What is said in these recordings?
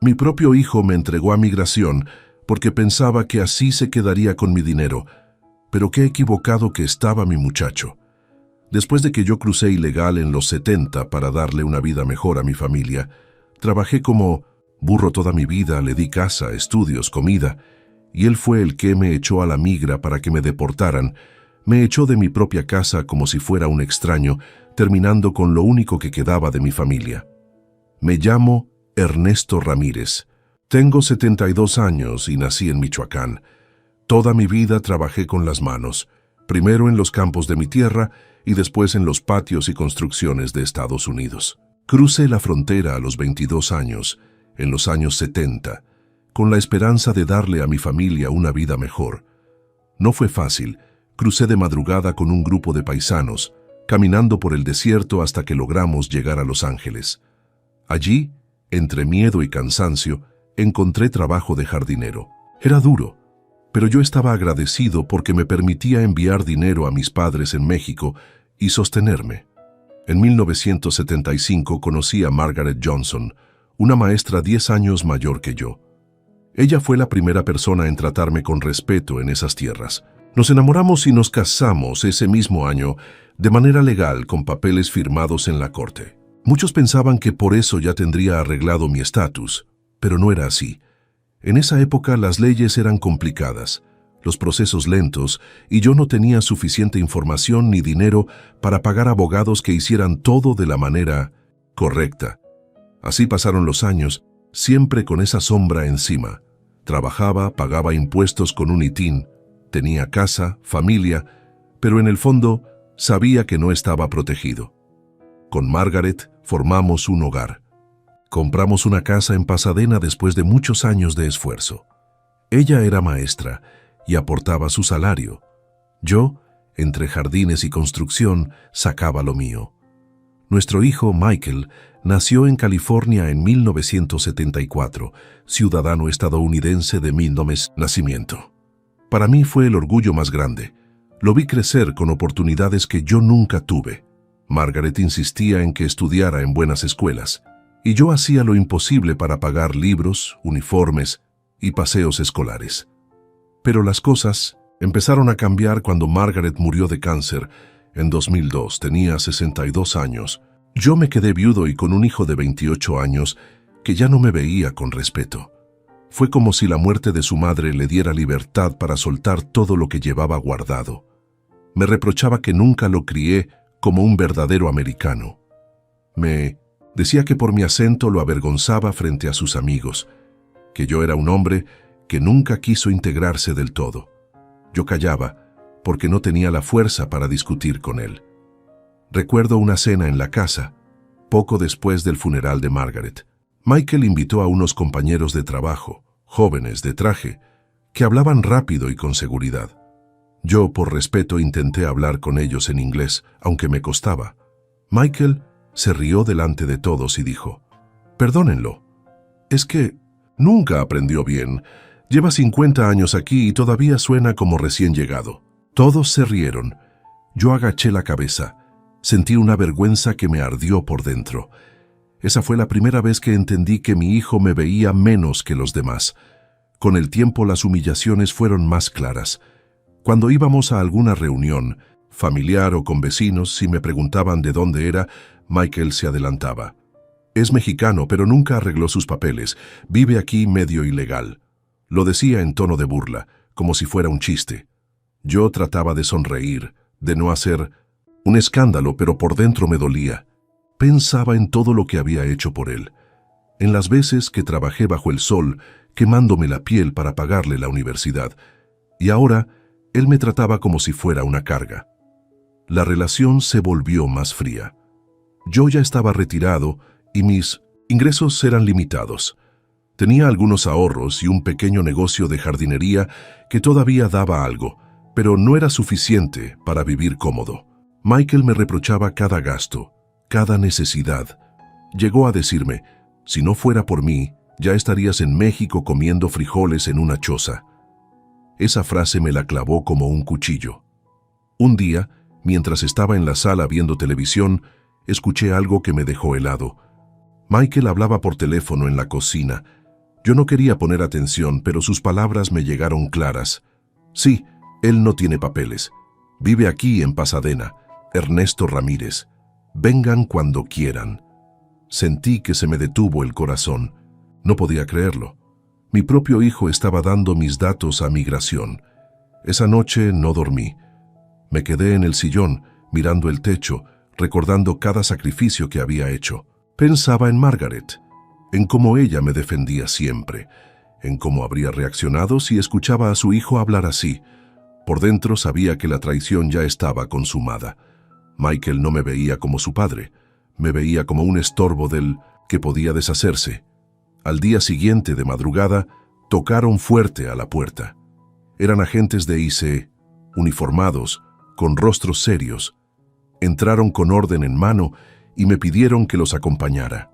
Mi propio hijo me entregó a migración porque pensaba que así se quedaría con mi dinero, pero qué equivocado que estaba mi muchacho. Después de que yo crucé ilegal en los 70 para darle una vida mejor a mi familia, trabajé como burro toda mi vida, le di casa, estudios, comida, y él fue el que me echó a la migra para que me deportaran. Me echó de mi propia casa como si fuera un extraño, terminando con lo único que quedaba de mi familia. Me llamo Ernesto Ramírez. Tengo 72 años y nací en Michoacán. Toda mi vida trabajé con las manos, primero en los campos de mi tierra y después en los patios y construcciones de Estados Unidos. Crucé la frontera a los 22 años, en los años 70, con la esperanza de darle a mi familia una vida mejor. No fue fácil. Crucé de madrugada con un grupo de paisanos, caminando por el desierto hasta que logramos llegar a Los Ángeles. Allí, entre miedo y cansancio, encontré trabajo de jardinero. Era duro, pero yo estaba agradecido porque me permitía enviar dinero a mis padres en México y sostenerme. En 1975 conocí a Margaret Johnson, una maestra 10 años mayor que yo. Ella fue la primera persona en tratarme con respeto en esas tierras. Nos enamoramos y nos casamos ese mismo año, de manera legal, con papeles firmados en la corte. Muchos pensaban que por eso ya tendría arreglado mi estatus, pero no era así. En esa época las leyes eran complicadas, los procesos lentos, y yo no tenía suficiente información ni dinero para pagar abogados que hicieran todo de la manera correcta. Así pasaron los años, siempre con esa sombra encima. Trabajaba, pagaba impuestos con un ITIN, tenía casa, familia, pero en el fondo sabía que no estaba protegido. Con Margaret formamos un hogar. Compramos una casa en Pasadena después de muchos años de esfuerzo. Ella era maestra y aportaba su salario. Yo, entre jardines y construcción, sacaba lo mío. Nuestro hijo, Michael, nació en California en 1974, ciudadano estadounidense de nacimiento. Para mí fue el orgullo más grande. Lo vi crecer con oportunidades que yo nunca tuve. Margaret insistía en que estudiara en buenas escuelas, y yo hacía lo imposible para pagar libros, uniformes y paseos escolares. Pero las cosas empezaron a cambiar cuando Margaret murió de cáncer. En 2002 tenía 62 años. Yo me quedé viudo y con un hijo de 28 años que ya no me veía con respeto. Fue como si la muerte de su madre le diera libertad para soltar todo lo que llevaba guardado. Me reprochaba que nunca lo crié como un verdadero americano. Me decía que por mi acento lo avergonzaba frente a sus amigos, que yo era un hombre que nunca quiso integrarse del todo. Yo callaba porque no tenía la fuerza para discutir con él. Recuerdo una cena en la casa, poco después del funeral de Margaret. Michael invitó a unos compañeros de trabajo, jóvenes de traje, que hablaban rápido y con seguridad. Yo, por respeto, intenté hablar con ellos en inglés, aunque me costaba. Michael se rió delante de todos y dijo: «Perdónenlo, es que nunca aprendió bien. Lleva 50 años aquí y todavía suena como recién llegado». Todos se rieron. Yo agaché la cabeza. Sentí una vergüenza que me ardió por dentro. Esa fue la primera vez que entendí que mi hijo me veía menos que los demás. Con el tiempo las humillaciones fueron más claras. Cuando íbamos a alguna reunión, familiar o con vecinos, si me preguntaban de dónde era, Michael se adelantaba. «Es mexicano, pero nunca arregló sus papeles. Vive aquí medio ilegal». Lo decía en tono de burla, como si fuera un chiste. Yo trataba de sonreír, de no hacer un escándalo, pero por dentro me dolía. Pensaba en todo lo que había hecho por él, en las veces que trabajé bajo el sol, quemándome la piel para pagarle la universidad, y ahora él me trataba como si fuera una carga. La relación se volvió más fría. Yo ya estaba retirado y mis ingresos eran limitados. Tenía algunos ahorros y un pequeño negocio de jardinería que todavía daba algo, pero no era suficiente para vivir cómodo. Michael me reprochaba cada gasto, cada necesidad. Llegó a decirme: «Si no fuera por mí, ya estarías en México comiendo frijoles en una choza». Esa frase me la clavó como un cuchillo. Un día, mientras estaba en la sala viendo televisión, escuché algo que me dejó helado. Michael hablaba por teléfono en la cocina, Yo no quería poner atención, pero sus palabras me llegaron claras. Sí, él no tiene papeles. Vive aquí en Pasadena. Ernesto Ramírez. Vengan cuando quieran. Sentí que se me detuvo el corazón. No podía creerlo. Mi propio hijo estaba dando mis datos a migración. Esa noche no dormí. Me quedé en el sillón, mirando el techo, recordando cada sacrificio que había hecho. Pensaba en Margaret, en cómo ella me defendía siempre, en cómo habría reaccionado si escuchaba a su hijo hablar así. Por dentro sabía que la traición ya estaba consumada. Michael no me veía como su padre, me veía como un estorbo del que podía deshacerse. Al día siguiente, de madrugada, tocaron fuerte a la puerta. Eran agentes de IC, uniformados, con rostros serios. Entraron con orden en mano y me pidieron que los acompañara.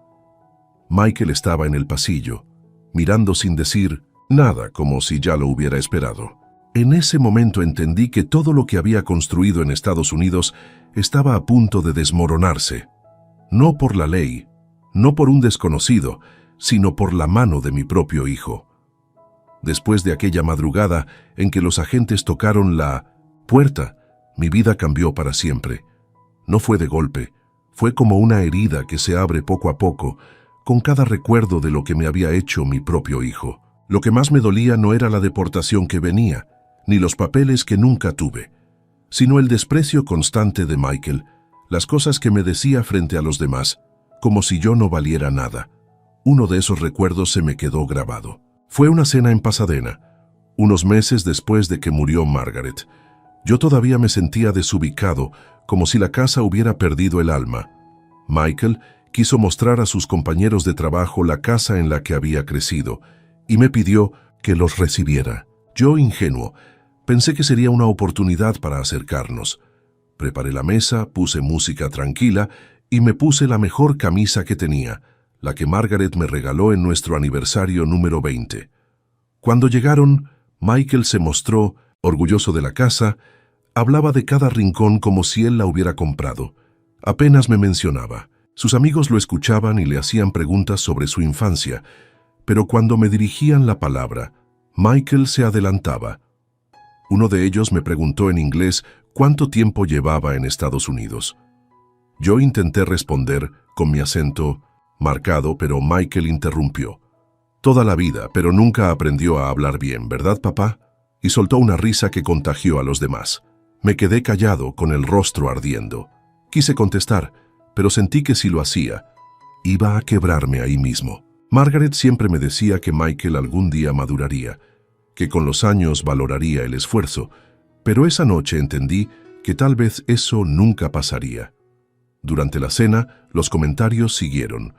Michael estaba en el pasillo, mirando sin decir nada, como si ya lo hubiera esperado. En ese momento entendí que todo lo que había construido en Estados Unidos estaba a punto de desmoronarse. No por la ley, no por un desconocido, sino por la mano de mi propio hijo. Después de aquella madrugada en que los agentes tocaron la puerta, mi vida cambió para siempre. No fue de golpe, fue como una herida que se abre poco a poco, con cada recuerdo de lo que me había hecho mi propio hijo. Lo que más me dolía no era la deportación que venía, ni los papeles que nunca tuve, sino el desprecio constante de Michael, las cosas que me decía frente a los demás, como si yo no valiera nada. Uno de esos recuerdos se me quedó grabado. Fue una cena en Pasadena, unos meses después de que murió Margaret. Yo todavía me sentía desubicado, como si la casa hubiera perdido el alma. Michael quiso mostrar a sus compañeros de trabajo la casa en la que había crecido, y me pidió que los recibiera. Yo, ingenuo, pensé que sería una oportunidad para acercarnos. Preparé la mesa, puse música tranquila y me puse la mejor camisa que tenía, la que Margaret me regaló en nuestro aniversario número 20. Cuando llegaron, Michael se mostró orgulloso de la casa, hablaba de cada rincón como si él la hubiera comprado. Apenas me mencionaba. Sus amigos lo escuchaban y le hacían preguntas sobre su infancia, pero cuando me dirigían la palabra, Michael se adelantaba. Uno de ellos me preguntó en inglés cuánto tiempo llevaba en Estados Unidos. Yo intenté responder con mi acento marcado, pero Michael interrumpió. Toda la vida, pero nunca aprendió a hablar bien, ¿verdad, papá? Y soltó una risa que contagió a los demás. Me quedé callado, con el rostro ardiendo. Quise contestar, pero sentí que si lo hacía, iba a quebrarme ahí mismo. Margaret siempre me decía que Michael algún día maduraría, que con los años valoraría el esfuerzo, pero esa noche entendí que tal vez eso nunca pasaría. Durante la cena, los comentarios siguieron.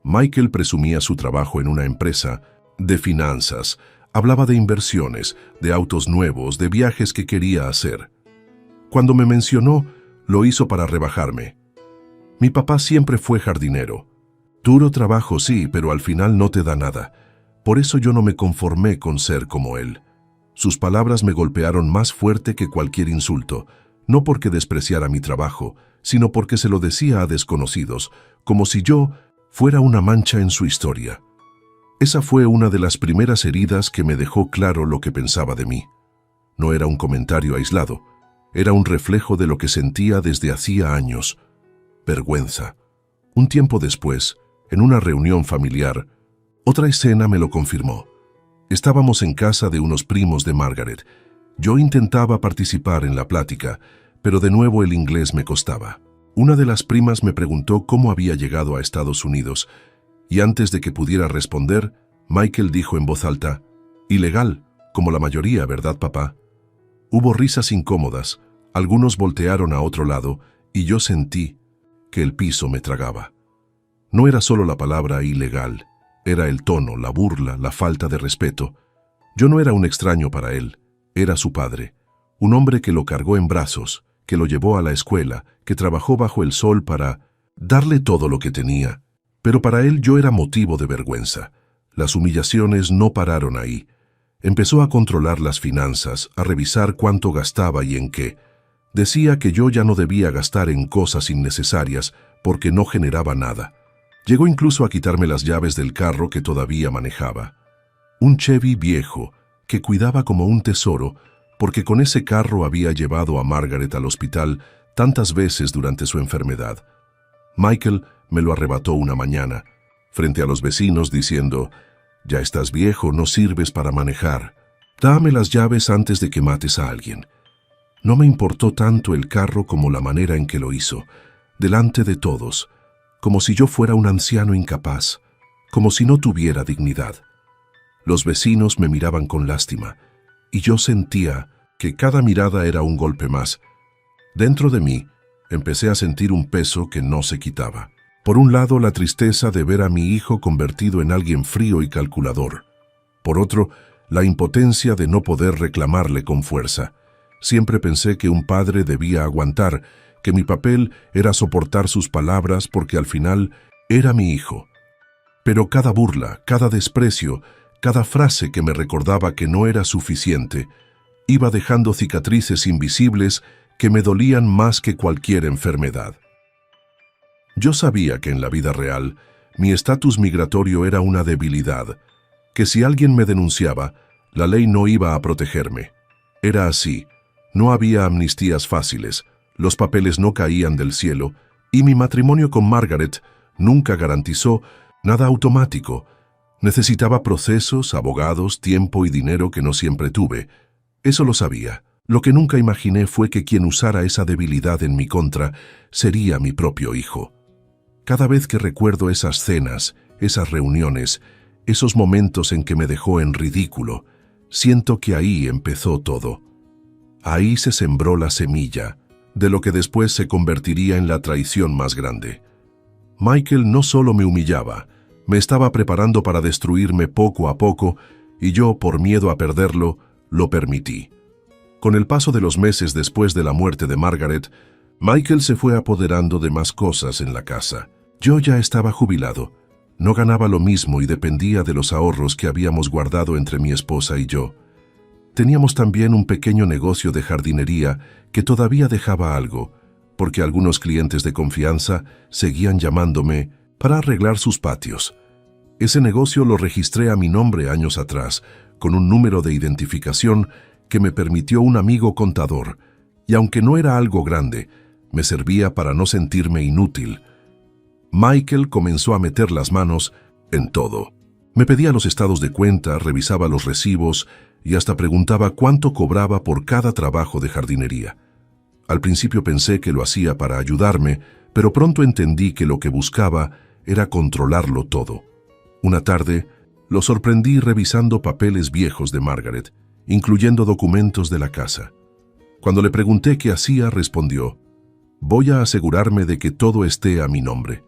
Michael presumía su trabajo en una empresa de finanzas, hablaba de inversiones, de autos nuevos, de viajes que quería hacer. Cuando me mencionó, lo hizo para rebajarme. Mi papá siempre fue jardinero. Duro trabajo, sí, pero al final no te da nada. Por eso yo no me conformé con ser como él. Sus palabras me golpearon más fuerte que cualquier insulto, no porque despreciara mi trabajo, sino porque se lo decía a desconocidos, como si yo fuera una mancha en su historia. Esa fue una de las primeras heridas que me dejó claro lo que pensaba de mí. No era un comentario aislado, era un reflejo de lo que sentía desde hacía años. Vergüenza. Un tiempo después, en una reunión familiar, otra escena me lo confirmó. Estábamos en casa de unos primos de Margaret. Yo intentaba participar en la plática, pero de nuevo el inglés me costaba. Una de las primas me preguntó cómo había llegado a Estados Unidos, y antes de que pudiera responder, Michael dijo en voz alta, «Ilegal, como la mayoría, ¿verdad, papá?» Hubo risas incómodas, algunos voltearon a otro lado, y yo sentí que el piso me tragaba. No era solo la palabra ilegal, era el tono, la burla, la falta de respeto. Yo no era un extraño para él, era su padre, un hombre que lo cargó en brazos, que lo llevó a la escuela, que trabajó bajo el sol para darle todo lo que tenía. Pero para él yo era motivo de vergüenza. Las humillaciones no pararon ahí. Empezó a controlar las finanzas, a revisar cuánto gastaba y en qué. Decía que yo ya no debía gastar en cosas innecesarias porque no generaba nada. Llegó incluso a quitarme las llaves del carro que todavía manejaba. Un Chevy viejo que cuidaba como un tesoro, porque con ese carro había llevado a Margaret al hospital tantas veces durante su enfermedad. Michael me lo arrebató una mañana, frente a los vecinos, diciendo: «Ya estás viejo, no sirves para manejar. Dame las llaves antes de que mates a alguien». No me importó tanto el carro como la manera en que lo hizo, delante de todos, como si yo fuera un anciano incapaz, como si no tuviera dignidad. Los vecinos me miraban con lástima, y yo sentía que cada mirada era un golpe más. Dentro de mí, empecé a sentir un peso que no se quitaba. Por un lado, la tristeza de ver a mi hijo convertido en alguien frío y calculador. Por otro, la impotencia de no poder reclamarle con fuerza. Siempre pensé que un padre debía aguantar, que mi papel era soportar sus palabras porque al final era mi hijo. Pero cada burla, cada desprecio, cada frase que me recordaba que no era suficiente, iba dejando cicatrices invisibles que me dolían más que cualquier enfermedad. Yo sabía que en la vida real mi estatus migratorio era una debilidad, que si alguien me denunciaba, la ley no iba a protegerme. Era así, no había amnistías fáciles, los papeles no caían del cielo, y mi matrimonio con Margaret nunca garantizó nada automático. Necesitaba procesos, abogados, tiempo y dinero que no siempre tuve. Eso lo sabía. Lo que nunca imaginé fue que quien usara esa debilidad en mi contra sería mi propio hijo. Cada vez que recuerdo esas cenas, esas reuniones, esos momentos en que me dejó en ridículo, siento que ahí empezó todo. Ahí se sembró la semilla de lo que después se convertiría en la traición más grande. Michael no solo me humillaba, me estaba preparando para destruirme poco a poco, y yo, por miedo a perderlo, lo permití. Con el paso de los meses después de la muerte de Margaret, Michael se fue apoderando de más cosas en la casa. Yo ya estaba jubilado, no ganaba lo mismo y dependía de los ahorros que habíamos guardado entre mi esposa y yo. Teníamos también un pequeño negocio de jardinería que todavía dejaba algo, porque algunos clientes de confianza seguían llamándome para arreglar sus patios. Ese negocio lo registré a mi nombre años atrás, con un número de identificación que me permitió un amigo contador, y aunque no era algo grande, me servía para no sentirme inútil. Michael comenzó a meter las manos en todo. Me pedía los estados de cuenta, revisaba los recibos y hasta preguntaba cuánto cobraba por cada trabajo de jardinería. Al principio pensé que lo hacía para ayudarme, pero pronto entendí que lo que buscaba era controlarlo todo. Una tarde, lo sorprendí revisando papeles viejos de Margaret, incluyendo documentos de la casa. Cuando le pregunté qué hacía, respondió: «Voy a asegurarme de que todo esté a mi nombre».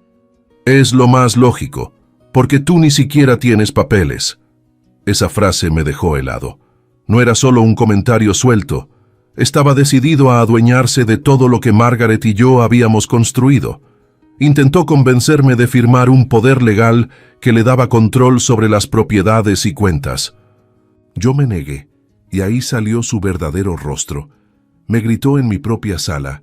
«Es lo más lógico, porque tú ni siquiera tienes papeles». Esa frase me dejó helado. No era solo un comentario suelto. Estaba decidido a adueñarse de todo lo que Margaret y yo habíamos construido. Intentó convencerme de firmar un poder legal que le daba control sobre las propiedades y cuentas. Yo me negué, y ahí salió su verdadero rostro. Me gritó en mi propia sala: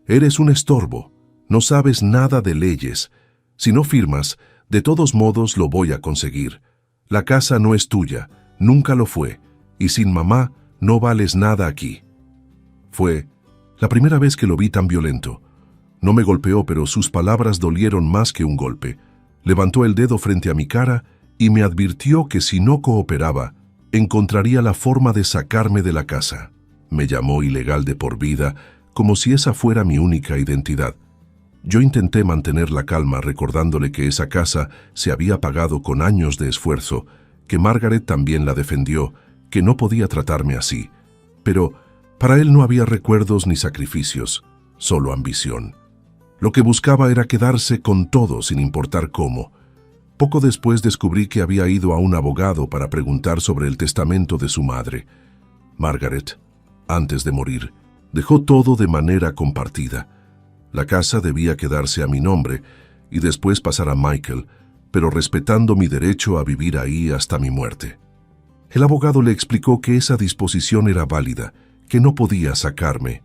«Eres un estorbo, no sabes nada de leyes. Si no firmas, de todos modos lo voy a conseguir. La casa no es tuya, nunca lo fue, y sin mamá no vales nada aquí». Fue la primera vez que lo vi tan violento. No me golpeó, pero sus palabras dolieron más que un golpe. Levantó el dedo frente a mi cara y me advirtió que si no cooperaba, encontraría la forma de sacarme de la casa. Me llamó ilegal de por vida, como si esa fuera mi única identidad. Yo intenté mantener la calma recordándole que esa casa se había pagado con años de esfuerzo, que Margaret también la defendió, que no podía tratarme así. Pero para él no había recuerdos ni sacrificios, solo ambición. Lo que buscaba era quedarse con todo sin importar cómo. Poco después descubrí que había ido a un abogado para preguntar sobre el testamento de su madre. Margaret, antes de morir, dejó todo de manera compartida. La casa debía quedarse a mi nombre y después pasar a Michael, pero respetando mi derecho a vivir ahí hasta mi muerte. El abogado le explicó que esa disposición era válida, que no podía sacarme.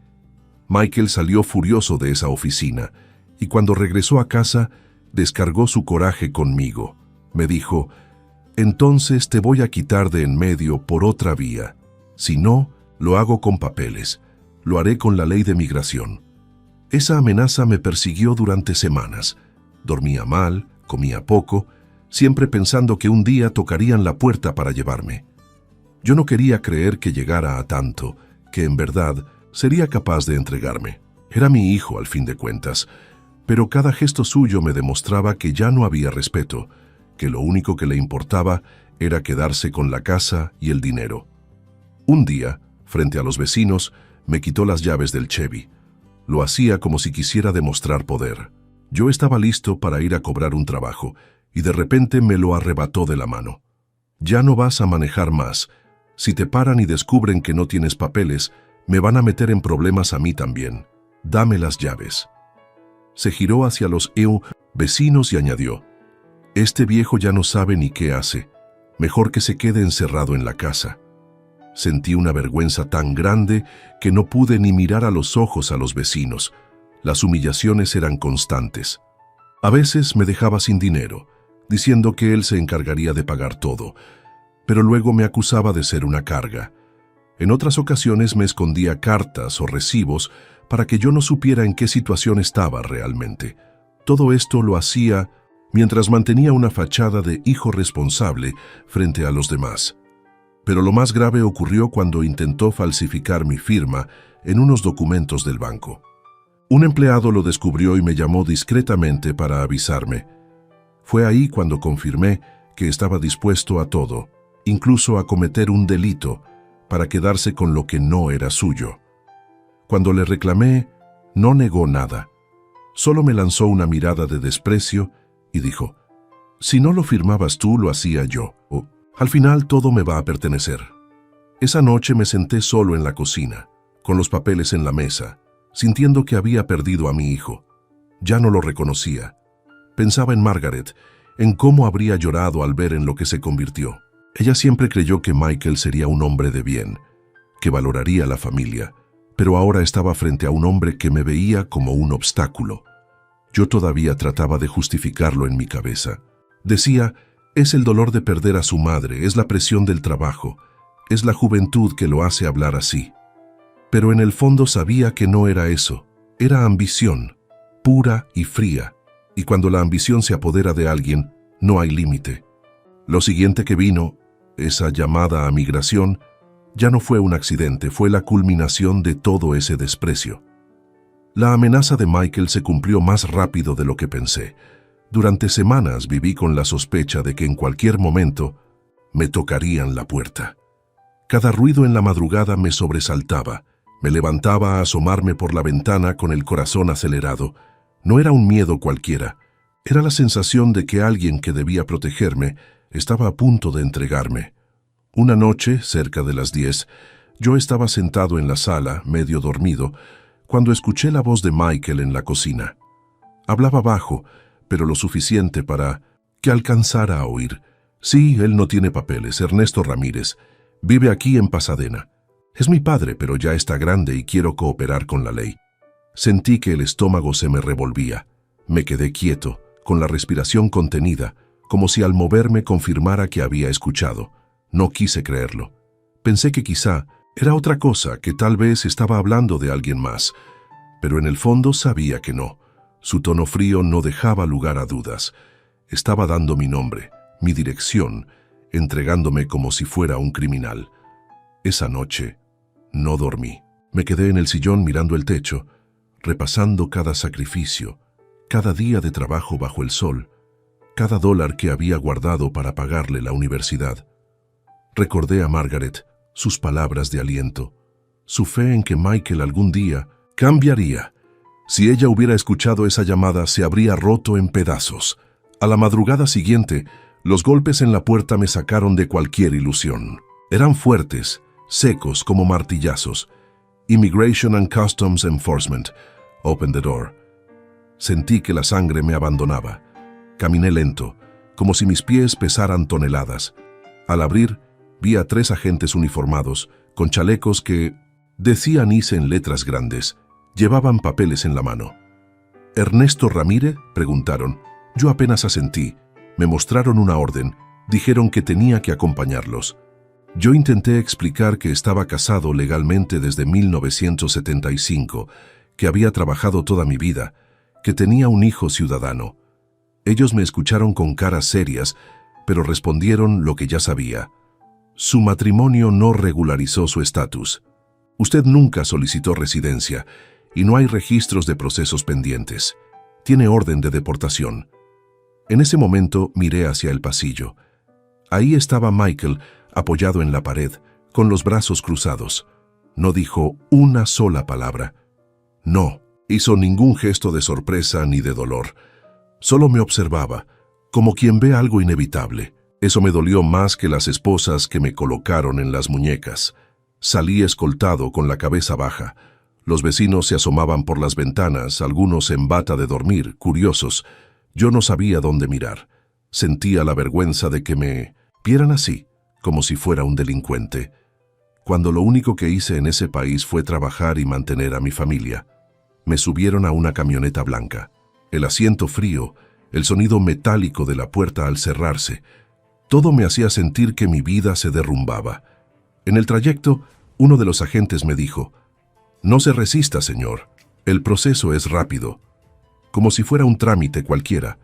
Michael salió furioso de esa oficina y cuando regresó a casa, descargó su coraje conmigo. Me dijo: entonces te voy a quitar de en medio por otra vía. Si no, lo hago con papeles. Lo haré con la ley de migración. Esa amenaza me persiguió durante semanas. Dormía mal, comía poco, siempre pensando que un día tocarían la puerta para llevarme. Yo no quería creer que llegara a tanto, que en verdad sería capaz de entregarme. Era mi hijo al fin de cuentas, pero cada gesto suyo me demostraba que ya no había respeto, que lo único que le importaba era quedarse con la casa y el dinero. Un día, frente a los vecinos, me quitó las llaves del Chevy. Lo hacía como si quisiera demostrar poder. Yo estaba listo para ir a cobrar un trabajo, y de repente me lo arrebató de la mano. Ya no vas a manejar más. Si te paran y descubren que no tienes papeles, me van a meter en problemas a mí también. Dame las llaves. Se giró hacia los vecinos y añadió: este viejo ya no sabe ni qué hace. Mejor que se quede encerrado en la casa. Sentí una vergüenza tan grande que no pude ni mirar a los ojos a los vecinos. Las humillaciones eran constantes. A veces me dejaba sin dinero, diciendo que él se encargaría de pagar todo, pero luego me acusaba de ser una carga. En otras ocasiones me escondía cartas o recibos para que yo no supiera en qué situación estaba realmente. Todo esto lo hacía mientras mantenía una fachada de hijo responsable frente a los demás. Pero lo más grave ocurrió cuando intentó falsificar mi firma en unos documentos del banco. Un empleado lo descubrió y me llamó discretamente para avisarme. Fue ahí cuando confirmé que estaba dispuesto a todo, incluso a cometer un delito, para quedarse con lo que no era suyo. Cuando le reclamé, no negó nada. Solo me lanzó una mirada de desprecio y dijo: si no lo firmabas tú, lo hacía yo. Al final todo me va a pertenecer. Esa noche me senté solo en la cocina, con los papeles en la mesa, sintiendo que había perdido a mi hijo. Ya no lo reconocía. Pensaba en Margaret, en cómo habría llorado al ver en lo que se convirtió. Ella siempre creyó que Michael sería un hombre de bien, que valoraría a la familia, pero ahora estaba frente a un hombre que me veía como un obstáculo. Yo todavía trataba de justificarlo en mi cabeza. Decía: es el dolor de perder a su madre, es la presión del trabajo, es la juventud que lo hace hablar así. Pero en el fondo sabía que no era eso, era ambición, pura y fría, y cuando la ambición se apodera de alguien, no hay límite. Lo siguiente que vino, esa llamada a migración, ya no fue un accidente, fue la culminación de todo ese desprecio. La amenaza de Michael se cumplió más rápido de lo que pensé. Durante semanas viví con la sospecha de que en cualquier momento me tocarían la puerta. Cada ruido en la madrugada me sobresaltaba. Me levantaba a asomarme por la ventana con el corazón acelerado. No era un miedo cualquiera. Era la sensación de que alguien que debía protegerme estaba a punto de entregarme. Una noche, cerca de las 10, yo estaba sentado en la sala, medio dormido, cuando escuché la voz de Michael en la cocina. Hablaba bajo, pero lo suficiente para que alcanzara a oír. Sí, él no tiene papeles, Ernesto Ramírez. Vive aquí en Pasadena. Es mi padre, pero ya está grande y quiero cooperar con la ley. Sentí que el estómago se me revolvía. Me quedé quieto, con la respiración contenida, como si al moverme confirmara que había escuchado. No quise creerlo. Pensé que quizá era otra cosa, que tal vez estaba hablando de alguien más, pero en el fondo sabía que no. Su tono frío no dejaba lugar a dudas. Estaba dando mi nombre, mi dirección, entregándome como si fuera un criminal. Esa noche no dormí. Me quedé en el sillón mirando el techo, repasando cada sacrificio, cada día de trabajo bajo el sol, cada dólar que había guardado para pagarle la universidad. Recordé a Margaret, sus palabras de aliento, su fe en que Michael algún día cambiaría. Si ella hubiera escuchado esa llamada, se habría roto en pedazos. A la madrugada siguiente, los golpes en la puerta me sacaron de cualquier ilusión. Eran fuertes, secos como martillazos. Immigration and Customs Enforcement. Open the door. Sentí que la sangre me abandonaba. Caminé lento, como si mis pies pesaran toneladas. Al abrir, vi a 3 agentes uniformados, con chalecos que decían ICE en letras grandes. Llevaban papeles en la mano. ¿Ernesto Ramírez?, preguntaron. Yo apenas asentí. Me mostraron una orden Dijeron que tenía que acompañarlos. Yo intenté explicar que estaba casado legalmente desde 1975, que había trabajado toda mi vida, que tenía un hijo ciudadano. Ellos me escucharon con caras serias, pero respondieron lo que ya sabía. Su matrimonio no regularizó su estatus. Usted nunca solicitó residencia y no hay registros de procesos pendientes. Tiene orden de deportación. En ese momento miré hacia el pasillo. Ahí estaba Michael, apoyado en la pared, con los brazos cruzados. No dijo una sola palabra. No hizo ningún gesto de sorpresa ni de dolor. Solo me observaba, como quien ve algo inevitable. Eso me dolió más que las esposas que me colocaron en las muñecas. Salí escoltado con la cabeza baja. Los vecinos se asomaban por las ventanas, algunos en bata de dormir, curiosos. Yo no sabía dónde mirar. Sentía la vergüenza de que me vieran así, como si fuera un delincuente, cuando lo único que hice en ese país fue trabajar y mantener a mi familia. Me subieron a una camioneta blanca. El asiento frío, el sonido metálico de la puerta al cerrarse, todo me hacía sentir que mi vida se derrumbaba. En el trayecto, uno de los agentes me dijo: «No se resista, señor. El proceso es rápido». Como si fuera un trámite cualquiera.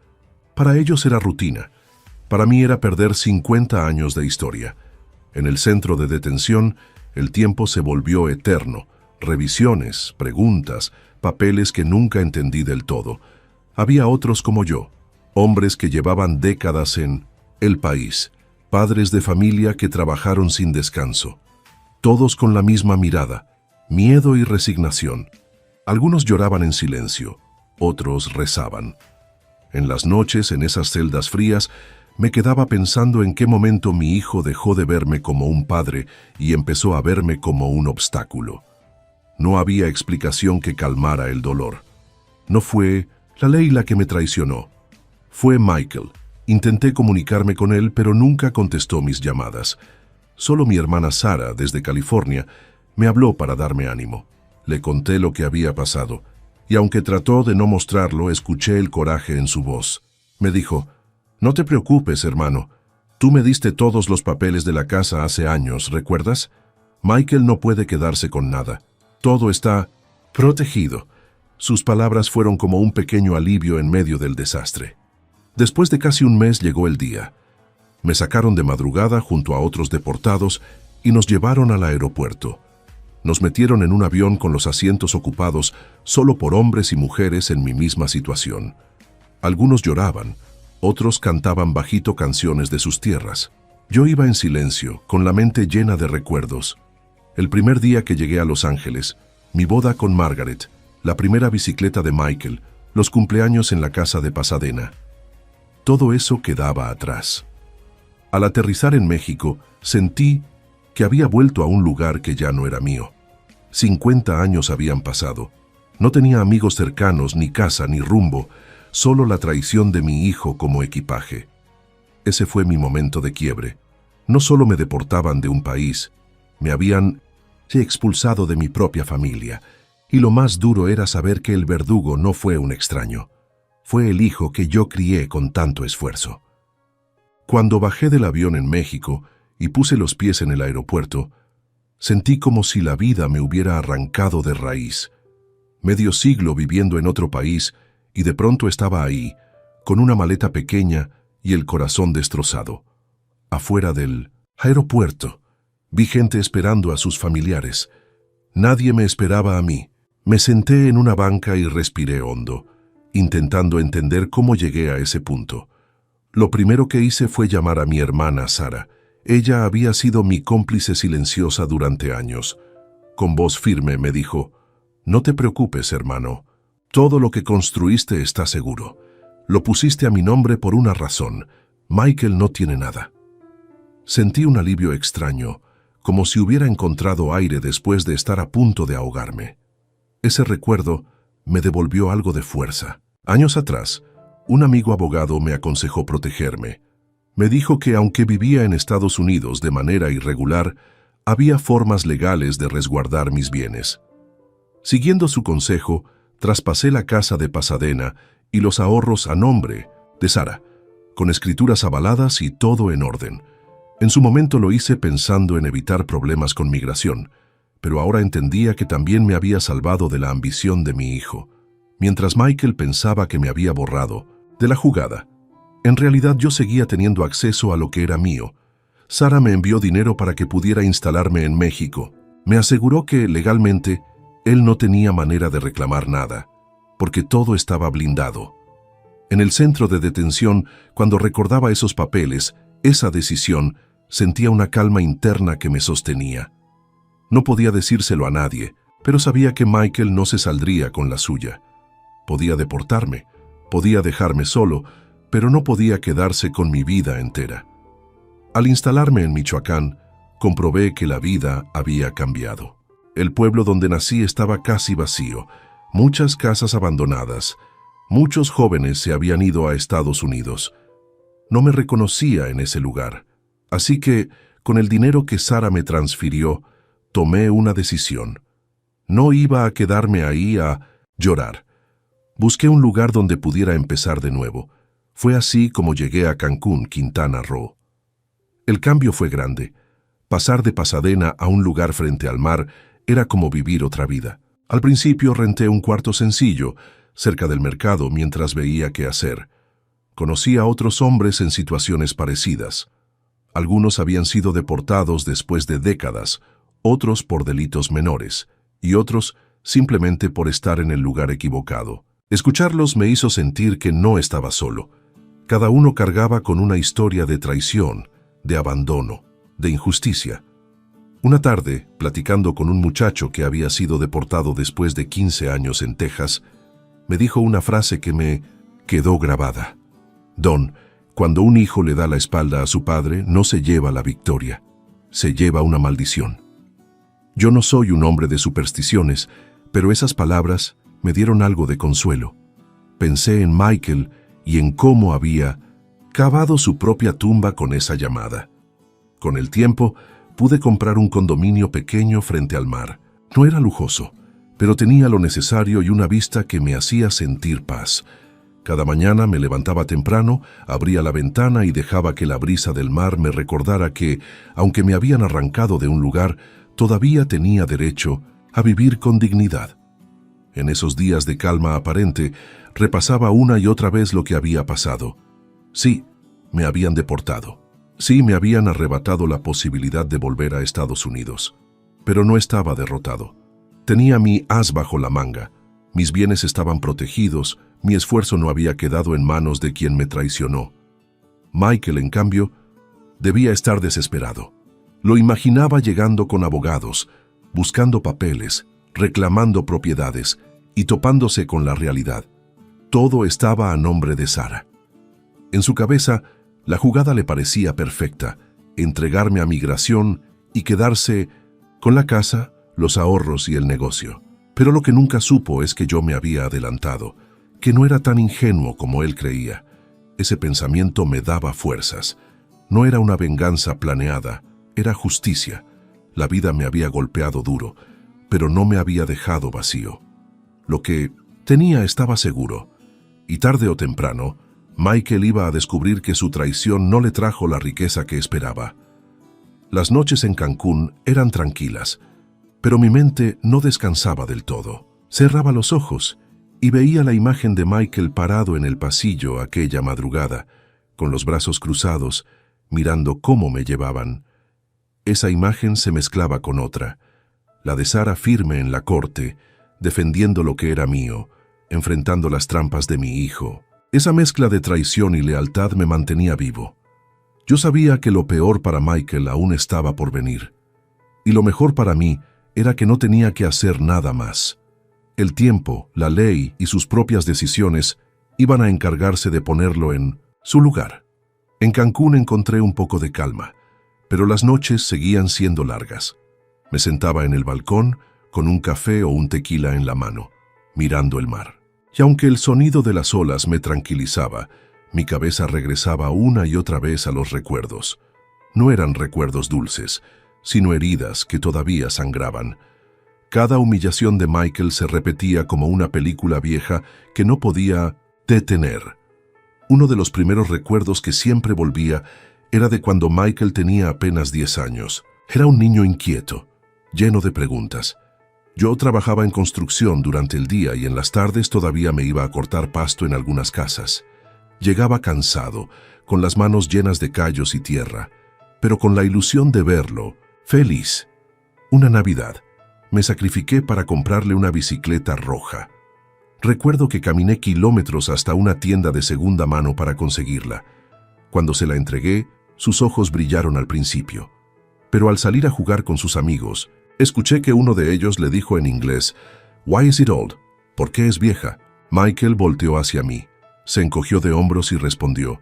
Para ellos era rutina. Para mí era perder 50 años de historia. En el centro de detención, el tiempo se volvió eterno. Revisiones, preguntas, papeles que nunca entendí del todo. Había otros como yo, hombres que llevaban décadas en el país, padres de familia que trabajaron sin descanso. Todos con la misma mirada, miedo y resignación. Algunos lloraban en silencio, otros rezaban. En las noches, en esas celdas frías, me quedaba pensando en qué momento mi hijo dejó de verme como un padre y empezó a verme como un obstáculo. No había explicación que calmara el dolor. No fue la ley la que me traicionó. Fue Michael. Intenté comunicarme con él, pero nunca contestó mis llamadas. Solo mi hermana Sara, desde California, me habló para darme ánimo. Le conté lo que había pasado, y aunque trató de no mostrarlo, escuché el coraje en su voz. Me dijo: «No te preocupes, hermano. Tú me diste todos los papeles de la casa hace años, ¿recuerdas? Michael no puede quedarse con nada. Todo está protegido». Sus palabras fueron como un pequeño alivio en medio del desastre. Después de casi un mes llegó el día. Me sacaron de madrugada junto a otros deportados y nos llevaron al aeropuerto. Nos metieron en un avión con los asientos ocupados solo por hombres y mujeres en mi misma situación. Algunos lloraban, otros cantaban bajito canciones de sus tierras. Yo iba en silencio, con la mente llena de recuerdos. El primer día que llegué a Los Ángeles, mi boda con Margaret, la primera bicicleta de Michael, los cumpleaños en la casa de Pasadena. Todo eso quedaba atrás. Al aterrizar en México, sentí que había vuelto a un lugar que ya no era mío. 50 años habían pasado. No tenía amigos cercanos, ni casa, ni rumbo, solo la traición de mi hijo como equipaje. Ese fue mi momento de quiebre. No solo me deportaban de un país, me habían expulsado de mi propia familia. Y lo más duro era saber que el verdugo no fue un extraño. Fue el hijo que yo crié con tanto esfuerzo. Cuando bajé del avión en México y puse los pies en el aeropuerto, sentí como si la vida me hubiera arrancado de raíz. Medio siglo viviendo en otro país y de pronto estaba ahí, con una maleta pequeña y el corazón destrozado. Afuera del aeropuerto, vi gente esperando a sus familiares. Nadie me esperaba a mí. Me senté en una banca y respiré hondo, intentando entender cómo llegué a ese punto. Lo primero que hice fue llamar a mi hermana Sara. Ella había sido mi cómplice silenciosa durante años. Con voz firme me dijo: «No te preocupes, hermano. Todo lo que construiste está seguro. Lo pusiste a mi nombre por una razón. Michael no tiene nada». Sentí un alivio extraño, como si hubiera encontrado aire después de estar a punto de ahogarme. Ese recuerdo me devolvió algo de fuerza. Años atrás, un amigo abogado me aconsejó protegerme. Me dijo que aunque vivía en Estados Unidos de manera irregular, había formas legales de resguardar mis bienes. Siguiendo su consejo, traspasé la casa de Pasadena y los ahorros a nombre de Sara. con escrituras avaladas y todo en orden. En su momento lo hice pensando en evitar problemas con migración, pero ahora entendía que también me había salvado de la ambición de mi hijo. Mientras Michael pensaba que me había borrado de la jugada, en realidad yo seguía teniendo acceso a lo que era mío. Sara me envió dinero para que pudiera instalarme en México. Me aseguró que, legalmente, él no tenía manera de reclamar nada, porque todo estaba blindado. En el centro de detención, cuando recordaba esos papeles, esa decisión, sentía una calma interna que me sostenía. No podía decírselo a nadie, pero sabía que Michael no se saldría con la suya. Podía deportarme, podía dejarme solo, pero no podía quedarse con mi vida entera. Al instalarme en Michoacán, comprobé que la vida había cambiado. El pueblo donde nací estaba casi vacío, muchas casas abandonadas, muchos jóvenes se habían ido a Estados Unidos. No me reconocía en ese lugar, así que, con el dinero que Sara me transfirió, tomé una decisión. No iba a quedarme ahí a llorar. Busqué un lugar donde pudiera empezar de nuevo. Fue así como llegué a Cancún, Quintana Roo. El cambio fue grande. Pasar de Pasadena a un lugar frente al mar era como vivir otra vida. Al principio renté un cuarto sencillo, cerca del mercado, mientras veía qué hacer. Conocí a otros hombres en situaciones parecidas. Algunos habían sido deportados después de décadas, otros por delitos menores, y otros simplemente por estar en el lugar equivocado. Escucharlos me hizo sentir que no estaba solo. Cada uno cargaba con una historia de traición, de abandono, de injusticia. Una tarde, platicando con un muchacho que había sido deportado después de 15 años en Texas, me dijo una frase que me quedó grabada. Don, cuando un hijo le da la espalda a su padre, no se lleva la victoria, se lleva una maldición. Yo no soy un hombre de supersticiones, pero esas palabras me dieron algo de consuelo. Pensé en Michael y en cómo había cavado su propia tumba con esa llamada. Con el tiempo, pude comprar un condominio pequeño frente al mar. No era lujoso, pero tenía lo necesario y una vista que me hacía sentir paz. Cada mañana me levantaba temprano, abría la ventana y dejaba que la brisa del mar me recordara que, aunque me habían arrancado de un lugar, todavía tenía derecho a vivir con dignidad. En esos días de calma aparente, repasaba una y otra vez lo que había pasado. Sí, me habían deportado. Sí, me habían arrebatado la posibilidad de volver a Estados Unidos. Pero no estaba derrotado. Tenía mi as bajo la manga. Mis bienes estaban protegidos, mi esfuerzo no había quedado en manos de quien me traicionó. Michael, en cambio, debía estar desesperado. Lo imaginaba llegando con abogados, buscando papeles, reclamando propiedades y topándose con la realidad. Todo estaba a nombre de Sara. En su cabeza, la jugada le parecía perfecta: entregarme a migración y quedarse con la casa, los ahorros y el negocio. Pero lo que nunca supo es que yo me había adelantado, que no era tan ingenuo como él creía. Ese pensamiento me daba fuerzas. No era una venganza planeada, era justicia. La vida me había golpeado duro, pero no me había dejado vacío. Lo que tenía estaba seguro, y tarde o temprano, Michael iba a descubrir que su traición no le trajo la riqueza que esperaba. Las noches en Cancún eran tranquilas, pero mi mente no descansaba del todo. Cerraba los ojos y veía la imagen de Michael parado en el pasillo aquella madrugada, con los brazos cruzados, mirando cómo me llevaban. Esa imagen se mezclaba con otra, la de Sara firme en la corte, defendiendo lo que era mío, enfrentando las trampas de mi hijo. Esa mezcla de traición y lealtad me mantenía vivo. Yo sabía que lo peor para Michael aún estaba por venir, y lo mejor para mí era que no tenía que hacer nada más. El tiempo, la ley y sus propias decisiones iban a encargarse de ponerlo en su lugar. En Cancún encontré un poco de calma, pero las noches seguían siendo largas. Me sentaba en el balcón con un café o un tequila en la mano, mirando el mar. Y aunque el sonido de las olas me tranquilizaba, mi cabeza regresaba una y otra vez a los recuerdos. No eran recuerdos dulces, sino heridas que todavía sangraban. Cada humillación de Michael se repetía como una película vieja que no podía detener. Uno de los primeros recuerdos que siempre volvía era de cuando Michael tenía apenas 10 años. Era un niño inquieto, lleno de preguntas. Yo trabajaba en construcción durante el día y en las tardes todavía me iba a cortar pasto en algunas casas. Llegaba cansado, con las manos llenas de callos y tierra, pero con la ilusión de verlo, feliz. Una Navidad, me sacrifiqué para comprarle una bicicleta roja. Recuerdo que caminé kilómetros hasta una tienda de segunda mano para conseguirla. Cuando se la entregué, sus ojos brillaron al principio. Pero al salir a jugar con sus amigos, escuché que uno de ellos le dijo en inglés, "Why is it old?" ¿Por qué es vieja? Michael volteó hacia mí, se encogió de hombros y respondió,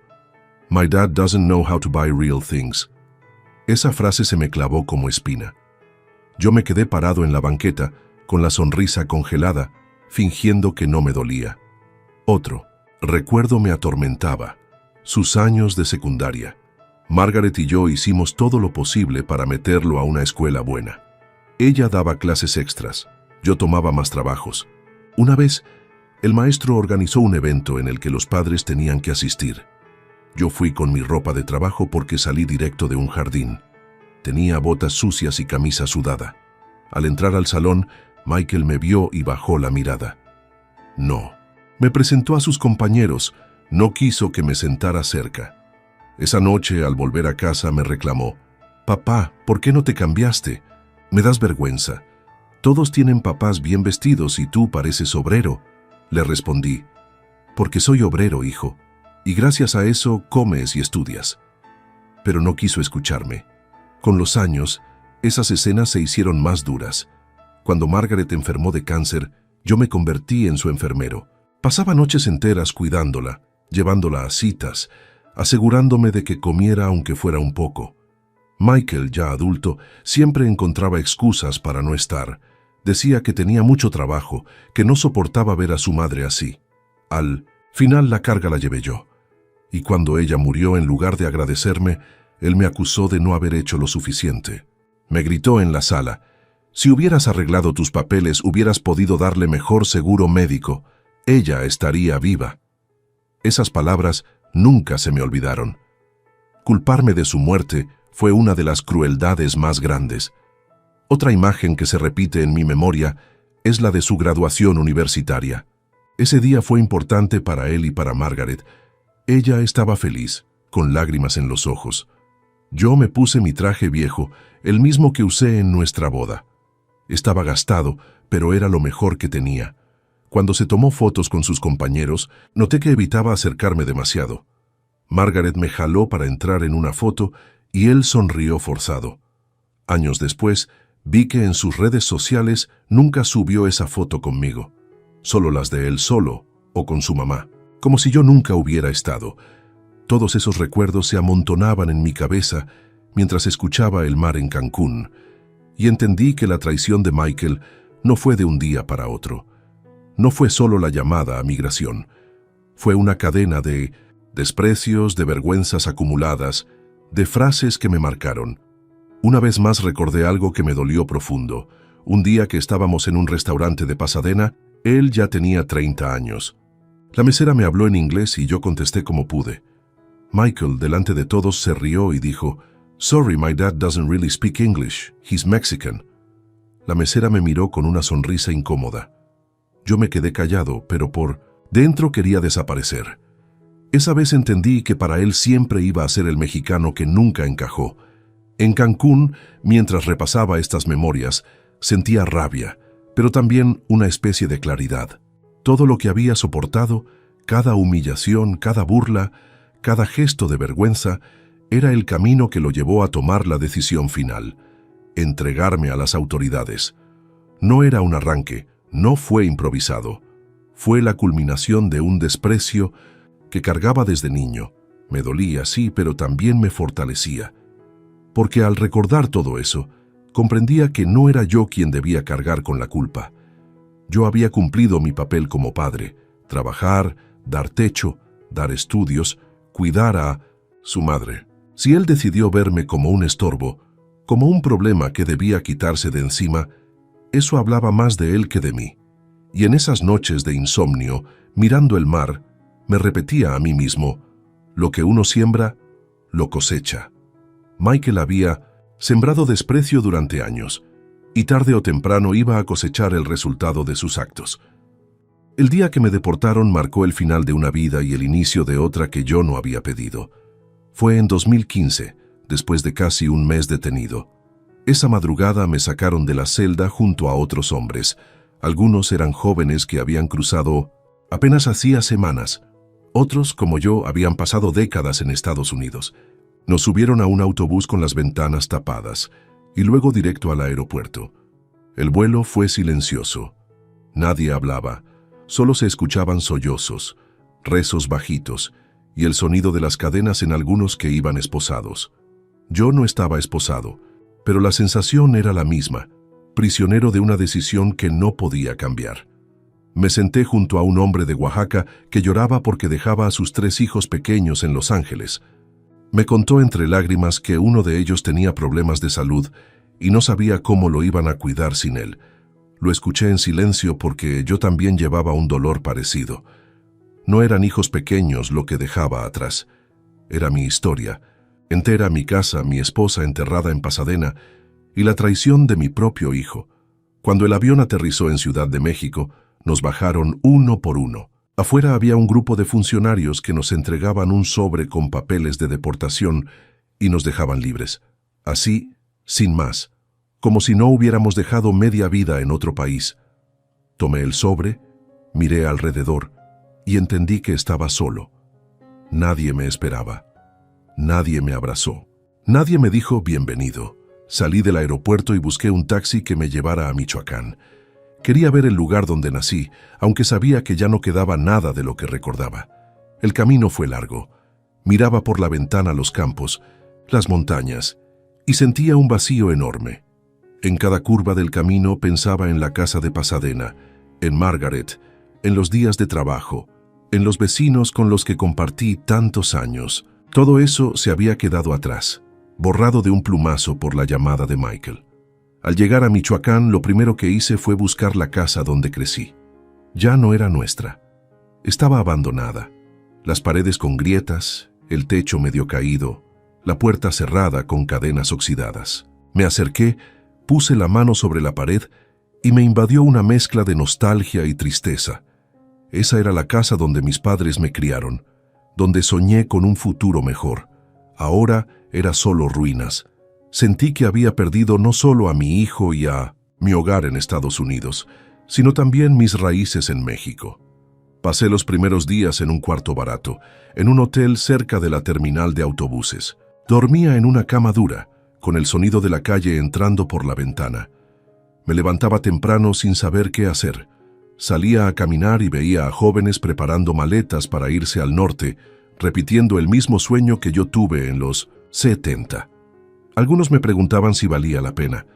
"My dad doesn't know how to buy real things." Esa frase se me clavó como espina. Yo me quedé parado en la banqueta, con la sonrisa congelada, fingiendo que no me dolía. Otro recuerdo me atormentaba, sus años de secundaria. Margaret y yo hicimos todo lo posible para meterlo a una escuela buena. Ella daba clases extras, yo tomaba más trabajos. Una vez, el maestro organizó un evento en el que los padres tenían que asistir. Yo fui con mi ropa de trabajo porque salí directo de un jardín. Tenía botas sucias y camisa sudada. Al entrar al salón, Michael me vio y bajó la mirada. No. Me presentó a sus compañeros, no quiso que me sentara cerca. Esa noche, al volver a casa, me reclamó, "Papá, ¿por qué no te cambiaste? Me das vergüenza. Todos tienen papás bien vestidos y tú pareces obrero." Le respondí, "Porque soy obrero, hijo, y gracias a eso comes y estudias." Pero no quiso escucharme. Con los años, esas escenas se hicieron más duras. Cuando Margaret enfermó de cáncer, yo me convertí en su enfermero. Pasaba noches enteras cuidándola, llevándola a citas, asegurándome de que comiera aunque fuera un poco. Michael, ya adulto, siempre encontraba excusas para no estar. Decía que tenía mucho trabajo, que no soportaba ver a su madre así. Al final la carga la llevé yo. Y cuando ella murió, en lugar de agradecerme, él me acusó de no haber hecho lo suficiente. Me gritó en la sala, "Si hubieras arreglado tus papeles, hubieras podido darle mejor seguro médico. Ella estaría viva." Esas palabras nunca se me olvidaron. Culparme de su muerte fue una de las crueldades más grandes. Otra imagen que se repite en mi memoria es la de su graduación universitaria. Ese día fue importante para él y para Margaret. Ella estaba feliz, con lágrimas en los ojos. Yo me puse mi traje viejo, el mismo que usé en nuestra boda. Estaba gastado, pero era lo mejor que tenía. Cuando se tomó fotos con sus compañeros, noté que evitaba acercarme demasiado. Margaret me jaló para entrar en una foto y él sonrió forzado. Años después, vi que en sus redes sociales nunca subió esa foto conmigo, solo las de él solo o con su mamá, como si yo nunca hubiera estado. Todos esos recuerdos se amontonaban en mi cabeza mientras escuchaba el mar en Cancún, y entendí que la traición de Michael no fue de un día para otro. No fue solo la llamada a migración. Fue una cadena de desprecios, de vergüenzas acumuladas, de frases que me marcaron. Una vez más recordé algo que me dolió profundo. Un día que estábamos en un restaurante de Pasadena, él ya tenía 30 años. La mesera me habló en inglés y yo contesté como pude. Michael, delante de todos, se rió y dijo, "Sorry, my dad doesn't really speak English. He's Mexican." La mesera me miró con una sonrisa incómoda. Yo me quedé callado, pero por dentro quería desaparecer. Esa vez entendí que para él siempre iba a ser el mexicano que nunca encajó. En Cancún, mientras repasaba estas memorias, sentía rabia, pero también una especie de claridad. Todo lo que había soportado, cada humillación, cada burla, cada gesto de vergüenza, era el camino que lo llevó a tomar la decisión final: entregarme a las autoridades. No era un arranque, no fue improvisado. Fue la culminación de un desprecio que cargaba desde niño. Me dolía, sí, pero también me fortalecía. Porque al recordar todo eso, comprendía que no era yo quien debía cargar con la culpa. Yo había cumplido mi papel como padre: trabajar, dar techo, dar estudios, cuidar a su madre. Si él decidió verme como un estorbo, como un problema que debía quitarse de encima, eso hablaba más de él que de mí. Y en esas noches de insomnio, mirando el mar, Me repetía a mí mismo, lo que uno siembra, lo cosecha. Michael había sembrado desprecio durante años, y tarde o temprano iba a cosechar el resultado de sus actos. El día que me deportaron marcó el final de una vida y el inicio de otra que yo no había pedido. Fue en 2015, después de casi un mes detenido. Esa madrugada me sacaron de la celda junto a otros hombres. Algunos eran jóvenes que habían cruzado apenas hacía semanas. Otros, como yo, habían pasado décadas en Estados Unidos. Nos subieron a un autobús con las ventanas tapadas y luego directo al aeropuerto. El vuelo fue silencioso. Nadie hablaba, solo se escuchaban sollozos, rezos bajitos y el sonido de las cadenas en algunos que iban esposados. Yo no estaba esposado, pero la sensación era la misma, prisionero de una decisión que no podía cambiar. Me senté junto a un hombre de Oaxaca que lloraba porque dejaba a sus 3 hijos pequeños en Los Ángeles. Me contó entre lágrimas que uno de ellos tenía problemas de salud y no sabía cómo lo iban a cuidar sin él. Lo escuché en silencio porque yo también llevaba un dolor parecido. No eran hijos pequeños lo que dejaba atrás. Era mi historia, entera mi casa, mi esposa enterrada en Pasadena y la traición de mi propio hijo. Cuando el avión aterrizó en Ciudad de México, nos bajaron uno por uno. Afuera había un grupo de funcionarios que nos entregaban un sobre con papeles de deportación y nos dejaban libres. Así, sin más, como si no hubiéramos dejado media vida en otro país. Tomé el sobre, miré alrededor y entendí que estaba solo. Nadie me esperaba. Nadie me abrazó. Nadie me dijo bienvenido. Salí del aeropuerto y busqué un taxi que me llevara a Michoacán. Quería ver el lugar donde nací, aunque sabía que ya no quedaba nada de lo que recordaba. El camino fue largo. Miraba por la ventana los campos, las montañas, y sentía un vacío enorme. En cada curva del camino pensaba en la casa de Pasadena, en Margaret, en los días de trabajo, en los vecinos con los que compartí tantos años. Todo eso se había quedado atrás, borrado de un plumazo por la llamada de Michael. Al llegar a Michoacán, lo primero que hice fue buscar la casa donde crecí. Ya no era nuestra. Estaba abandonada. Las paredes con grietas, el techo medio caído, la puerta cerrada con cadenas oxidadas. Me acerqué, puse la mano sobre la pared y me invadió una mezcla de nostalgia y tristeza. Esa era la casa donde mis padres me criaron, donde soñé con un futuro mejor. Ahora era solo ruinas. Sentí que había perdido no solo a mi hijo y a mi hogar en Estados Unidos, sino también mis raíces en México. Pasé los primeros días en un cuarto barato, en un hotel cerca de la terminal de autobuses. Dormía en una cama dura, con el sonido de la calle entrando por la ventana. Me levantaba temprano sin saber qué hacer. Salía a caminar y veía a jóvenes preparando maletas para irse al norte, repitiendo el mismo sueño que yo tuve en los 70. Algunos me preguntaban si valía la pena.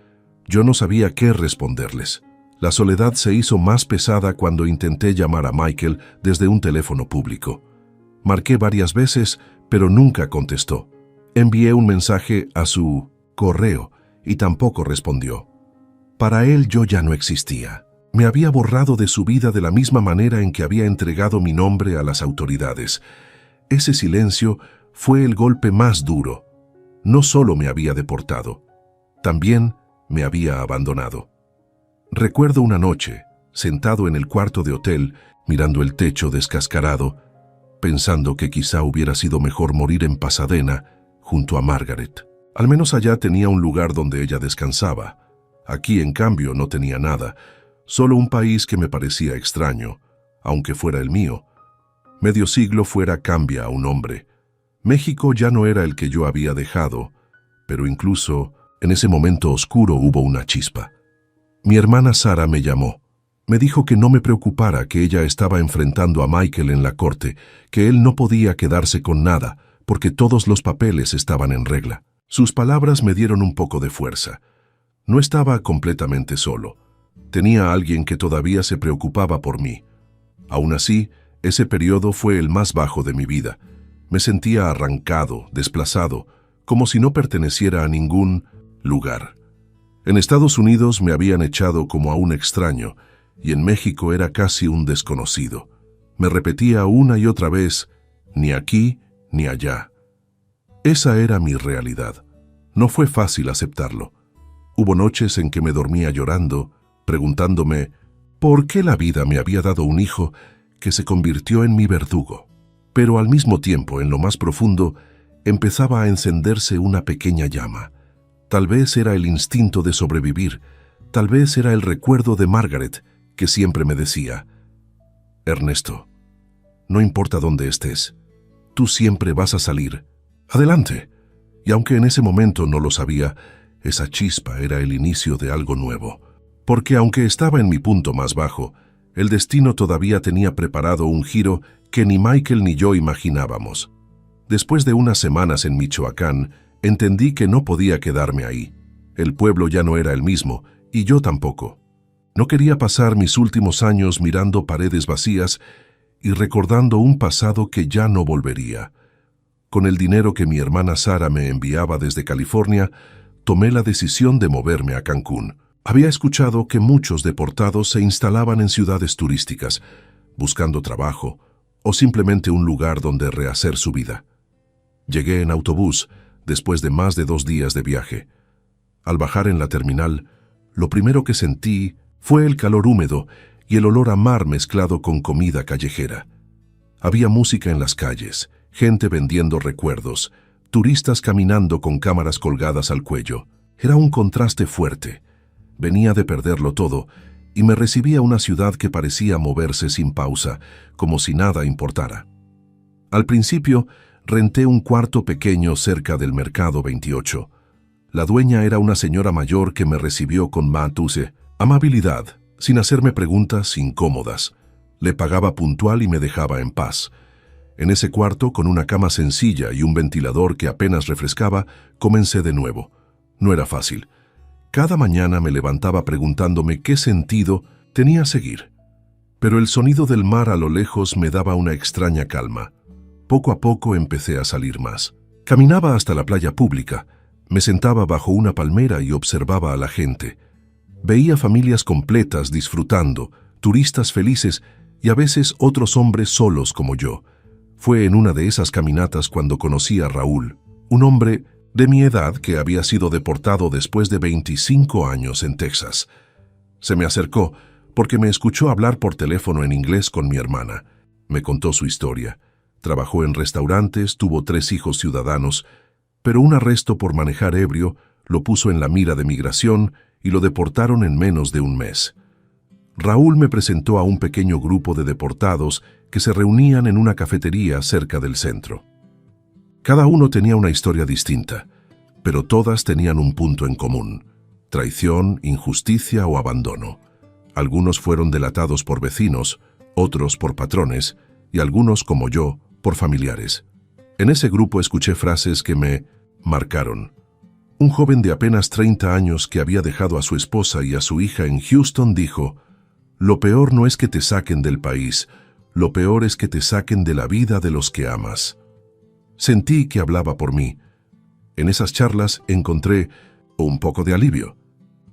Yo no sabía qué responderles. La soledad se hizo más pesada cuando intenté llamar a Michael desde un teléfono público. Marqué varias veces, pero nunca contestó. Envié un mensaje a su correo y tampoco respondió. Para él yo ya no existía. Me había borrado de su vida de la misma manera en que había entregado mi nombre a las autoridades. Ese silencio fue el golpe más duro. No solo me había deportado, también me había abandonado. Recuerdo una noche, sentado en el cuarto de hotel, mirando el techo descascarado, pensando que quizá hubiera sido mejor morir en Pasadena, junto a Margaret. Al menos allá tenía un lugar donde ella descansaba. Aquí, en cambio, no tenía nada, solo un país que me parecía extraño, aunque fuera el mío. Medio siglo fuera cambia a un hombre. México ya no era el que yo había dejado, pero incluso en ese momento oscuro hubo una chispa. Mi hermana Sara me llamó. Me dijo que no me preocupara, que ella estaba enfrentando a Michael en la corte, que él no podía quedarse con nada, porque todos los papeles estaban en regla. Sus palabras me dieron un poco de fuerza. No estaba completamente solo. Tenía a alguien que todavía se preocupaba por mí. Aún así, ese periodo fue el más bajo de mi vida. Me sentía arrancado, desplazado, como si no perteneciera a ningún lugar. En Estados Unidos me habían echado como a un extraño, y en México era casi un desconocido. Me repetía una y otra vez, ni aquí ni allá. Esa era mi realidad. No fue fácil aceptarlo. Hubo noches en que me dormía llorando, preguntándome por qué la vida me había dado un hijo que se convirtió en mi verdugo. Pero al mismo tiempo, en lo más profundo, empezaba a encenderse una pequeña llama. Tal vez era el instinto de sobrevivir, tal vez era el recuerdo de Margaret, que siempre me decía: Ernesto, no importa dónde estés, tú siempre vas a salir. Adelante. Y aunque en ese momento no lo sabía, esa chispa era el inicio de algo nuevo. Porque aunque estaba en mi punto más bajo, el destino todavía tenía preparado un giro que ni Michael ni yo imaginábamos. Después de unas semanas en Michoacán, entendí que no podía quedarme ahí. El pueblo ya no era el mismo, y yo tampoco. No quería pasar mis últimos años mirando paredes vacías y recordando un pasado que ya no volvería. Con el dinero que mi hermana Sara me enviaba desde California, tomé la decisión de moverme a Cancún. Había escuchado que muchos deportados se instalaban en ciudades turísticas, buscando trabajo o simplemente un lugar donde rehacer su vida. Llegué en autobús después de más de 2 días de viaje. Al bajar en la terminal, lo primero que sentí fue el calor húmedo y el olor a mar mezclado con comida callejera. Había música en las calles, gente vendiendo recuerdos, turistas caminando con cámaras colgadas al cuello. Era un contraste fuerte. Venía de perderlo todo y me recibía una ciudad que parecía moverse sin pausa, como si nada importara. Al principio, renté un cuarto pequeño cerca del Mercado 28. La dueña era una señora mayor que me recibió con amabilidad, sin hacerme preguntas incómodas. Le pagaba puntual y me dejaba en paz. En ese cuarto, con una cama sencilla y un ventilador que apenas refrescaba, comencé de nuevo. No era fácil. Cada mañana me levantaba preguntándome qué sentido tenía seguir. Pero el sonido del mar a lo lejos me daba una extraña calma. Poco a poco empecé a salir más. Caminaba hasta la playa pública, me sentaba bajo una palmera y observaba a la gente. Veía familias completas disfrutando, turistas felices y a veces otros hombres solos como yo. Fue en una de esas caminatas cuando conocí a Raúl, un hombre de mi edad que había sido deportado después de 25 años en Texas. Se me acercó porque me escuchó hablar por teléfono en inglés con mi hermana. Me contó su historia. Trabajó en restaurantes, tuvo 3 hijos ciudadanos, pero un arresto por manejar ebrio lo puso en la mira de migración y lo deportaron en menos de un mes. Raúl me presentó a un pequeño grupo de deportados que se reunían en una cafetería cerca del centro. Cada uno tenía una historia distinta, pero todas tenían un punto en común: traición, injusticia o abandono. Algunos fueron delatados por vecinos, otros por patrones y algunos, como yo, por familiares. En ese grupo escuché frases que me marcaron. Un joven de apenas 30 años que había dejado a su esposa y a su hija en Houston dijo: «Lo peor no es que te saquen del país, lo peor es que te saquen de la vida de los que amas». Sentí que hablaba por mí. En esas charlas encontré un poco de alivio.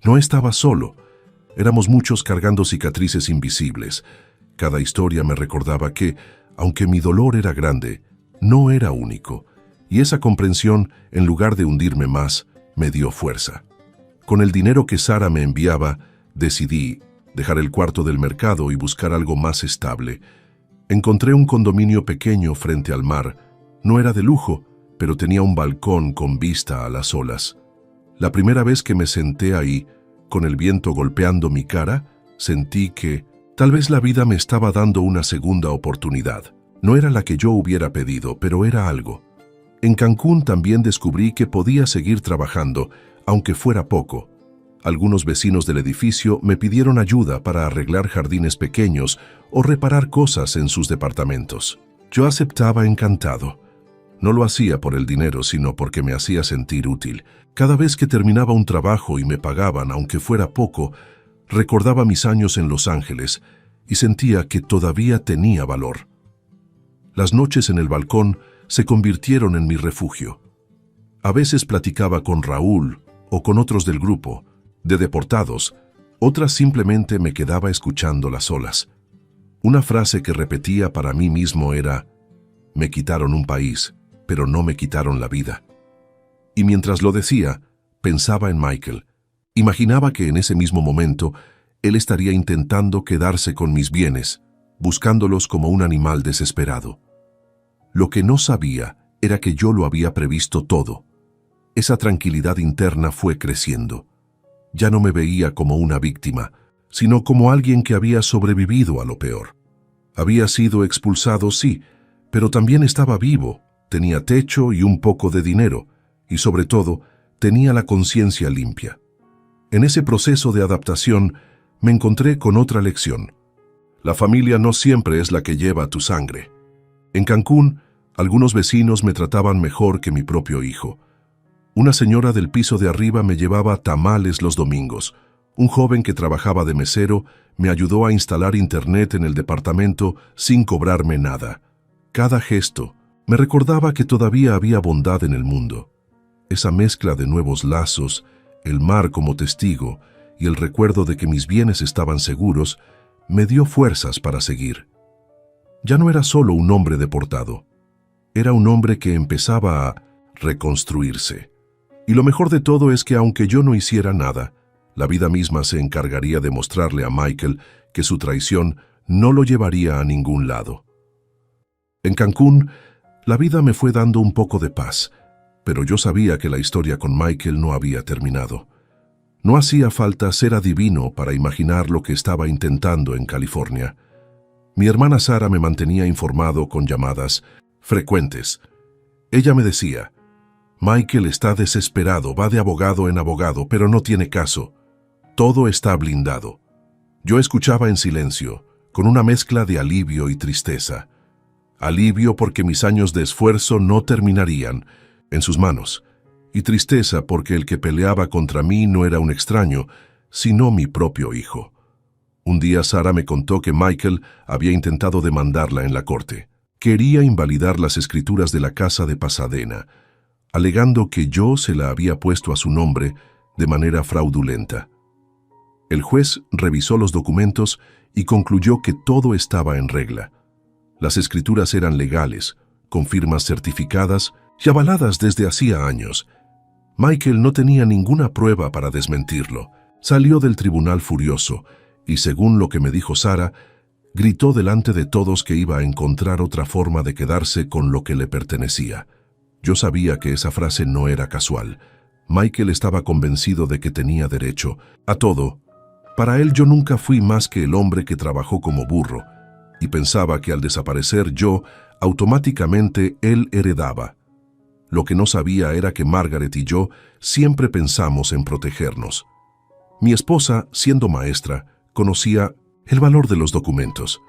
No estaba solo. Éramos muchos cargando cicatrices invisibles. Cada historia me recordaba que, aunque mi dolor era grande, no era único. Y esa comprensión, en lugar de hundirme más, me dio fuerza. Con el dinero que Sara me enviaba, decidí dejar el cuarto del mercado y buscar algo más estable. Encontré un condominio pequeño frente al mar. No era de lujo, pero tenía un balcón con vista a las olas. La primera vez que me senté ahí, con el viento golpeando mi cara, sentí que tal vez la vida me estaba dando una segunda oportunidad. No era la que yo hubiera pedido, pero era algo. En Cancún también descubrí que podía seguir trabajando, aunque fuera poco. Algunos vecinos del edificio me pidieron ayuda para arreglar jardines pequeños o reparar cosas en sus departamentos. Yo aceptaba encantado. No lo hacía por el dinero, sino porque me hacía sentir útil. Cada vez que terminaba un trabajo y me pagaban, aunque fuera poco, recordaba mis años en Los Ángeles y sentía que todavía tenía valor. Las noches en el balcón se convirtieron en mi refugio. A veces platicaba con Raúl o con otros del grupo, de deportados, otras simplemente me quedaba escuchando las olas. Una frase que repetía para mí mismo era: me quitaron un país, pero no me quitaron la vida. Y mientras lo decía, pensaba en Michael. Imaginaba que en ese mismo momento él estaría intentando quedarse con mis bienes, buscándolos como un animal desesperado. Lo que no sabía era que yo lo había previsto todo. Esa tranquilidad interna fue creciendo. Ya no me veía como una víctima, sino como alguien que había sobrevivido a lo peor. Había sido expulsado, sí, pero también estaba vivo, tenía techo y un poco de dinero, y sobre todo, tenía la conciencia limpia. En ese proceso de adaptación, me encontré con otra lección. La familia no siempre es la que lleva tu sangre. En Cancún, algunos vecinos me trataban mejor que mi propio hijo. Una señora del piso de arriba me llevaba tamales los domingos. Un joven que trabajaba de mesero me ayudó a instalar internet en el departamento sin cobrarme nada. Cada gesto me recordaba que todavía había bondad en el mundo. Esa mezcla de nuevos lazos, el mar como testigo y el recuerdo de que mis bienes estaban seguros, me dio fuerzas para seguir. Ya no era solo un hombre deportado. Era un hombre que empezaba a reconstruirse. Y lo mejor de todo es que aunque yo no hiciera nada, la vida misma se encargaría de mostrarle a Michael que su traición no lo llevaría a ningún lado. En Cancún, la vida me fue dando un poco de paz, pero yo sabía que la historia con Michael no había terminado. No hacía falta ser adivino para imaginar lo que estaba intentando en California. Mi hermana Sara me mantenía informado con llamadas frecuentes. Ella me decía: Michael está desesperado, va de abogado en abogado, pero no tiene caso. Todo está blindado. Yo escuchaba en silencio, con una mezcla de alivio y tristeza. Alivio porque mis años de esfuerzo no terminarían en sus manos, y tristeza porque el que peleaba contra mí no era un extraño, sino mi propio hijo. Un día Sara me contó que Michael había intentado demandarla en la corte. Quería invalidar las escrituras de la casa de Pasadena, alegando que yo se la había puesto a su nombre de manera fraudulenta. El juez revisó los documentos y concluyó que todo estaba en regla. Las escrituras eran legales, con firmas certificadas y avaladas desde hacía años. Michael no tenía ninguna prueba para desmentirlo. Salió del tribunal furioso y, según lo que me dijo Sara, gritó delante de todos que iba a encontrar otra forma de quedarse con lo que le pertenecía. Yo sabía que esa frase no era casual. Michael estaba convencido de que tenía derecho a todo. Para él yo nunca fui más que el hombre que trabajó como burro, y pensaba que al desaparecer yo, automáticamente él heredaba. Lo que no sabía era que Margaret y yo siempre pensamos en protegernos. Mi esposa, siendo maestra, conocía el valor de los documentos.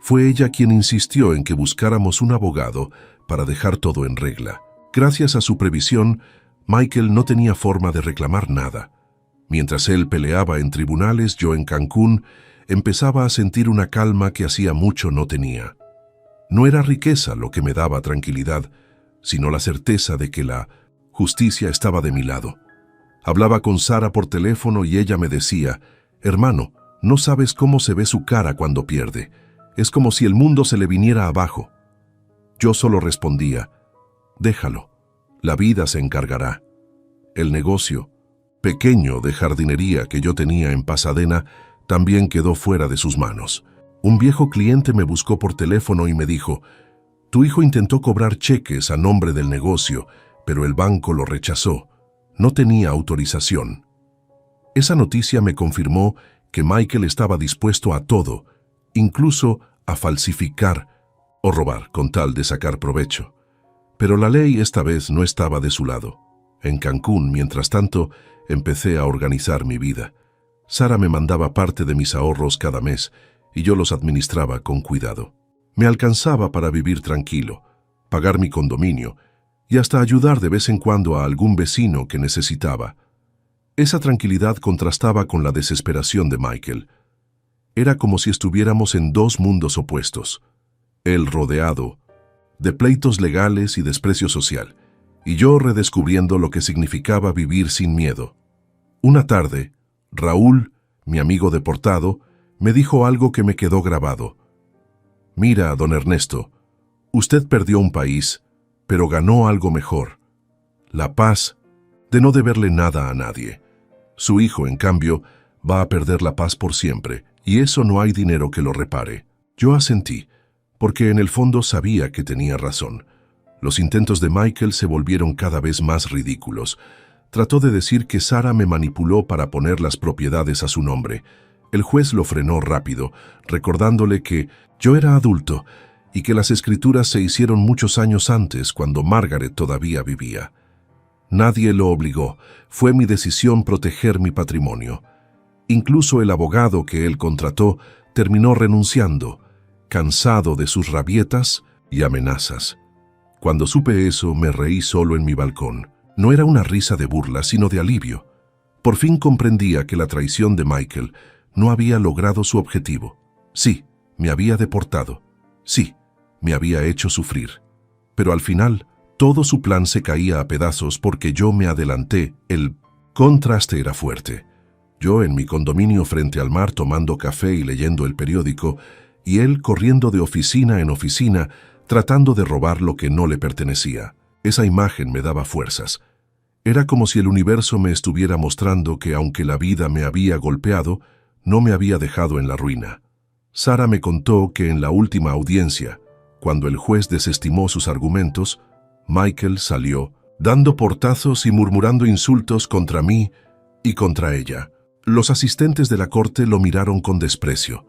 Fue ella quien insistió en que buscáramos un abogado para dejar todo en regla. Gracias a su previsión, Michael no tenía forma de reclamar nada. Mientras él peleaba en tribunales, yo en Cancún empezaba a sentir una calma que hacía mucho no tenía. No era riqueza lo que me daba tranquilidad, sino la certeza de que la justicia estaba de mi lado. Hablaba con Sara por teléfono y ella me decía: hermano, no sabes cómo se ve su cara cuando pierde. Es como si el mundo se le viniera abajo. Yo solo respondía: déjalo, la vida se encargará. El negocio pequeño de jardinería que yo tenía en Pasadena también quedó fuera de sus manos. Un viejo cliente me buscó por teléfono y me dijo: tu hijo intentó cobrar cheques a nombre del negocio, pero el banco lo rechazó. No tenía autorización. Esa noticia me confirmó que Michael estaba dispuesto a todo, incluso a falsificar o robar con tal de sacar provecho. Pero la ley esta vez no estaba de su lado. En Cancún, mientras tanto, empecé a organizar mi vida. Sara me mandaba parte de mis ahorros cada mes y yo los administraba con cuidado. Me alcanzaba para vivir tranquilo, pagar mi condominio y hasta ayudar de vez en cuando a algún vecino que necesitaba. Esa tranquilidad contrastaba con la desesperación de Michael. Era como si estuviéramos en dos mundos opuestos. Él rodeado de pleitos legales y desprecio social, y yo redescubriendo lo que significaba vivir sin miedo. Una tarde, Raúl, mi amigo deportado, me dijo algo que me quedó grabado. Mira, don Ernesto, usted perdió un país, pero ganó algo mejor. La paz de no deberle nada a nadie. Su hijo, en cambio, va a perder la paz por siempre, y eso no hay dinero que lo repare. Yo asentí, porque en el fondo sabía que tenía razón. Los intentos de Michael se volvieron cada vez más ridículos. Trató de decir que Sara me manipuló para poner las propiedades a su nombre. El juez lo frenó rápido, recordándole que yo era adulto y que las escrituras se hicieron muchos años antes, cuando Margaret todavía vivía. Nadie lo obligó, fue mi decisión proteger mi patrimonio. Incluso el abogado que él contrató terminó renunciando, cansado de sus rabietas y amenazas. Cuando supe eso, me reí solo en mi balcón. No era una risa de burla, sino de alivio. Por fin comprendía que la traición de Michael no había logrado su objetivo. Sí, me había deportado. Sí, me había hecho sufrir. Pero al final, todo su plan se caía a pedazos porque yo me adelanté. El contraste era fuerte. Yo en mi condominio frente al mar tomando café y leyendo el periódico, y él corriendo de oficina en oficina, tratando de robar lo que no le pertenecía. Esa imagen me daba fuerzas. Era como si el universo me estuviera mostrando que, aunque la vida me había golpeado, no me había dejado en la ruina. Sara me contó que en la última audiencia, cuando el juez desestimó sus argumentos, Michael salió, dando portazos y murmurando insultos contra mí y contra ella. Los asistentes de la corte lo miraron con desprecio.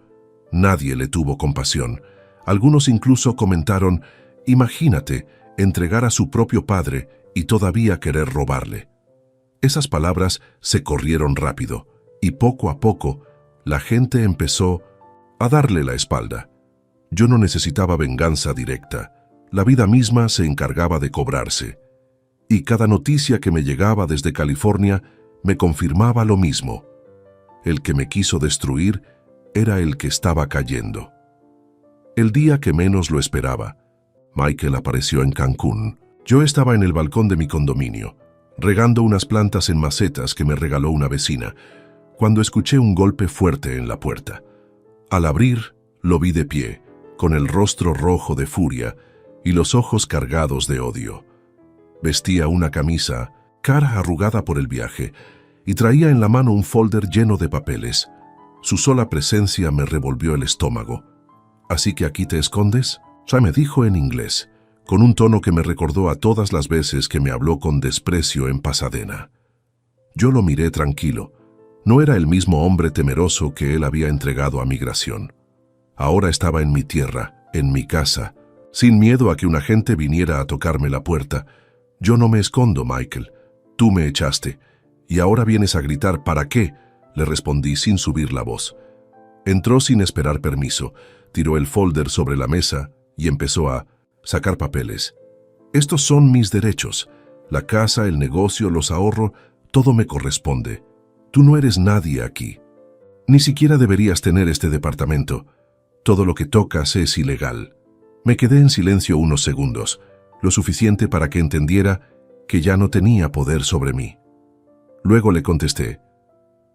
Nadie le tuvo compasión. Algunos incluso comentaron: imagínate entregar a su propio padre y todavía querer robarle. Esas palabras se corrieron rápido, y poco a poco la gente empezó a darle la espalda. Yo no necesitaba venganza directa. La vida misma se encargaba de cobrarse. Y cada noticia que me llegaba desde California me confirmaba lo mismo. El que me quiso destruir era el que estaba cayendo. El día que menos lo esperaba, Michael apareció en Cancún. Yo estaba en el balcón de mi condominio, regando unas plantas en macetas que me regaló una vecina, cuando escuché un golpe fuerte en la puerta. Al abrir, lo vi de pie, con el rostro rojo de furia y los ojos cargados de odio. Vestía una camisa, cara arrugada por el viaje, y traía en la mano un folder lleno de papeles. Su sola presencia me revolvió el estómago. «¿Así que aquí te escondes?», me dijo en inglés, con un tono que me recordó a todas las veces que me habló con desprecio en Pasadena. Yo lo miré tranquilo. No era el mismo hombre temeroso que él había entregado a migración. Ahora estaba en mi tierra, en mi casa, sin miedo a que un agente viniera a tocarme la puerta. «Yo no me escondo, Michael. Tú me echaste. Y ahora vienes a gritar, ¿para qué?», le respondí sin subir la voz. Entró sin esperar permiso, tiró el folder sobre la mesa y empezó a sacar papeles. «Estos son mis derechos. La casa, el negocio, los ahorros, todo me corresponde. Tú no eres nadie aquí. Ni siquiera deberías tener este departamento. Todo lo que tocas es ilegal». Me quedé en silencio unos segundos, lo suficiente para que entendiera que ya no tenía poder sobre mí. Luego le contesté: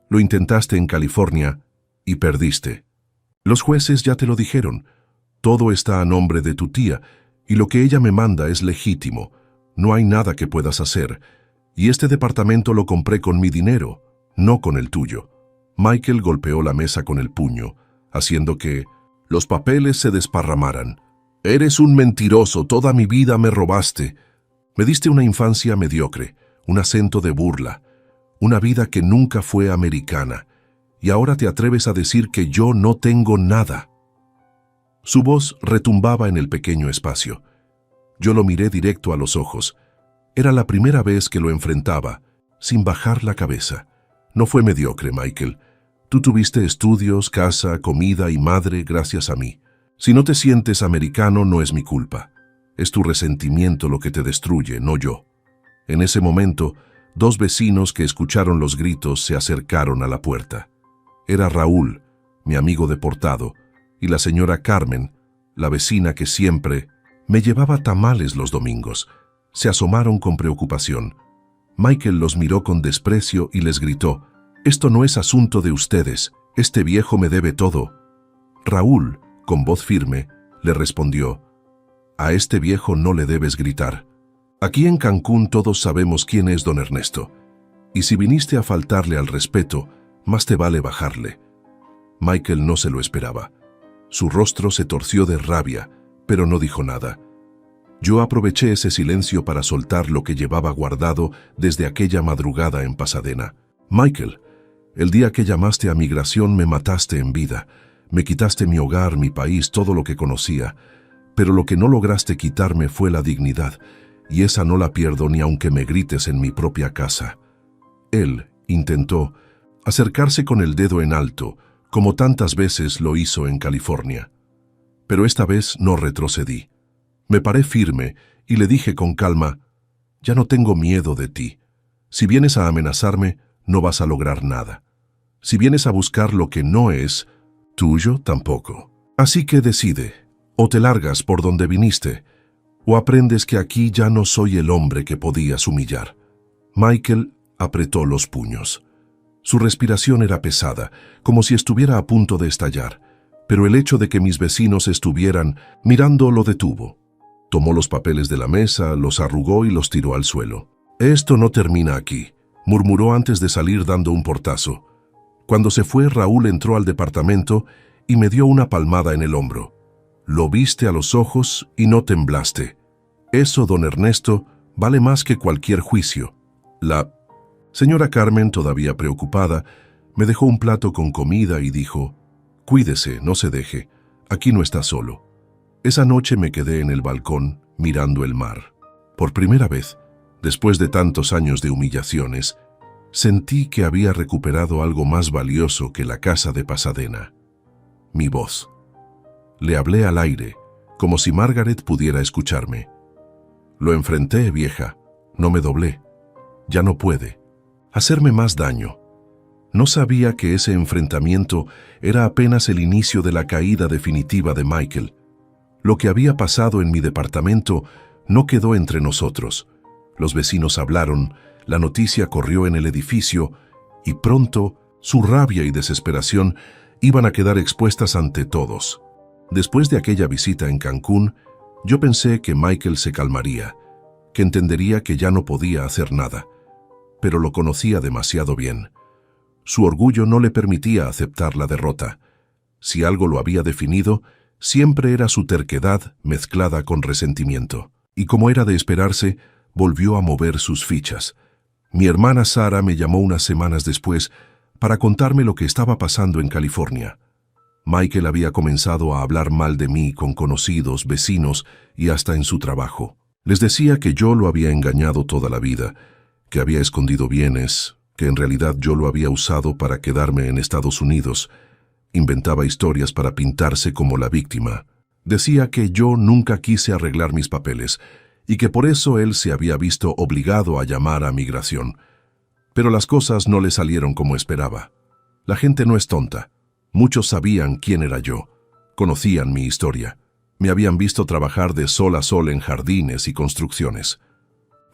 «Lo intentaste en California y perdiste. Los jueces ya te lo dijeron. Todo está a nombre de tu tía, y lo que ella me manda es legítimo. No hay nada que puedas hacer. Y este departamento lo compré con mi dinero, no con el tuyo». Michael golpeó la mesa con el puño, haciendo que los papeles se desparramaran. «Eres un mentiroso, toda mi vida me robaste. Me diste una infancia mediocre, un acento de burla, una vida que nunca fue americana, y ahora te atreves a decir que yo no tengo nada». Su voz retumbaba en el pequeño espacio. Yo lo miré directo a los ojos. Era la primera vez que lo enfrentaba, sin bajar la cabeza. «No fue mediocre, Michael. Tú tuviste estudios, casa, comida y madre gracias a mí. Si no te sientes americano, no es mi culpa. Es tu resentimiento lo que te destruye, no yo». En ese momento, dos vecinos que escucharon los gritos se acercaron a la puerta. Era Raúl, mi amigo deportado, y la señora Carmen, la vecina que siempre me llevaba tamales los domingos. Se asomaron con preocupación. Michael los miró con desprecio y les gritó: «Esto no es asunto de ustedes, este viejo me debe todo». Raúl, con voz firme, le respondió. A este viejo no le debes gritar. Aquí en Cancún todos sabemos quién es don Ernesto, y si viniste a faltarle al respeto, más te vale bajarle. Michael no se lo esperaba. Su rostro se torció de rabia, pero no dijo nada. Yo aproveché ese silencio para soltar lo que llevaba guardado desde aquella madrugada en Pasadena. Michael, el día que llamaste a migración me mataste en vida. Me quitaste mi hogar, mi país, todo lo que conocía. Pero lo que no lograste quitarme fue la dignidad, y esa no la pierdo ni aunque me grites en mi propia casa. Él intentó acercarse con el dedo en alto, como tantas veces lo hizo en California. Pero esta vez no retrocedí. Me paré firme y le dije con calma, ya no tengo miedo de ti. Si vienes a amenazarme, no vas a lograr nada. Si vienes a buscar lo que no es tuyo, tampoco. Así que decide, o te largas por donde viniste, o aprendes que aquí ya no soy el hombre que podías humillar. Michael apretó los puños. Su respiración era pesada, como si estuviera a punto de estallar, pero el hecho de que mis vecinos estuvieran mirando lo detuvo. Tomó los papeles de la mesa, los arrugó y los tiró al suelo. Esto no termina aquí, murmuró antes de salir dando un portazo. Cuando se fue, Raúl entró al departamento y me dio una palmada en el hombro. Lo viste a los ojos y no temblaste. Eso, don Ernesto, vale más que cualquier juicio. La señora Carmen, todavía preocupada, me dejó un plato con comida y dijo, cuídese, no se deje, aquí no está solo. Esa noche me quedé en el balcón mirando el mar. Por primera vez, después de tantos años de humillaciones, sentí que había recuperado algo más valioso que la casa de Pasadena. Mi voz. Le hablé al aire, como si Margaret pudiera escucharme. Lo enfrenté, vieja, no me doblé. Ya no puede hacerme más daño. No sabía que ese enfrentamiento era apenas el inicio de la caída definitiva de Michael. Lo que había pasado en mi departamento no quedó entre nosotros. Los vecinos hablaron, la noticia corrió en el edificio y pronto su rabia y desesperación iban a quedar expuestas ante todos. Después de aquella visita en Cancún, yo pensé que Michael se calmaría, que entendería que ya no podía hacer nada, pero lo conocía demasiado bien. Su orgullo no le permitía aceptar la derrota. Si algo lo había definido, siempre era su terquedad mezclada con resentimiento. Y como era de esperarse, volvió a mover sus fichas. Mi hermana Sara me llamó unas semanas después para contarme lo que estaba pasando en California. Michael había comenzado a hablar mal de mí con conocidos, vecinos y hasta en su trabajo. Les decía que yo lo había engañado toda la vida, que había escondido bienes, que en realidad yo lo había usado para quedarme en Estados Unidos. Inventaba historias para pintarse como la víctima. Decía que yo nunca quise arreglar mis papeles y que por eso él se había visto obligado a llamar a migración. Pero las cosas no le salieron como esperaba. La gente no es tonta. Muchos sabían quién era yo. Conocían mi historia. Me habían visto trabajar de sol a sol en jardines y construcciones.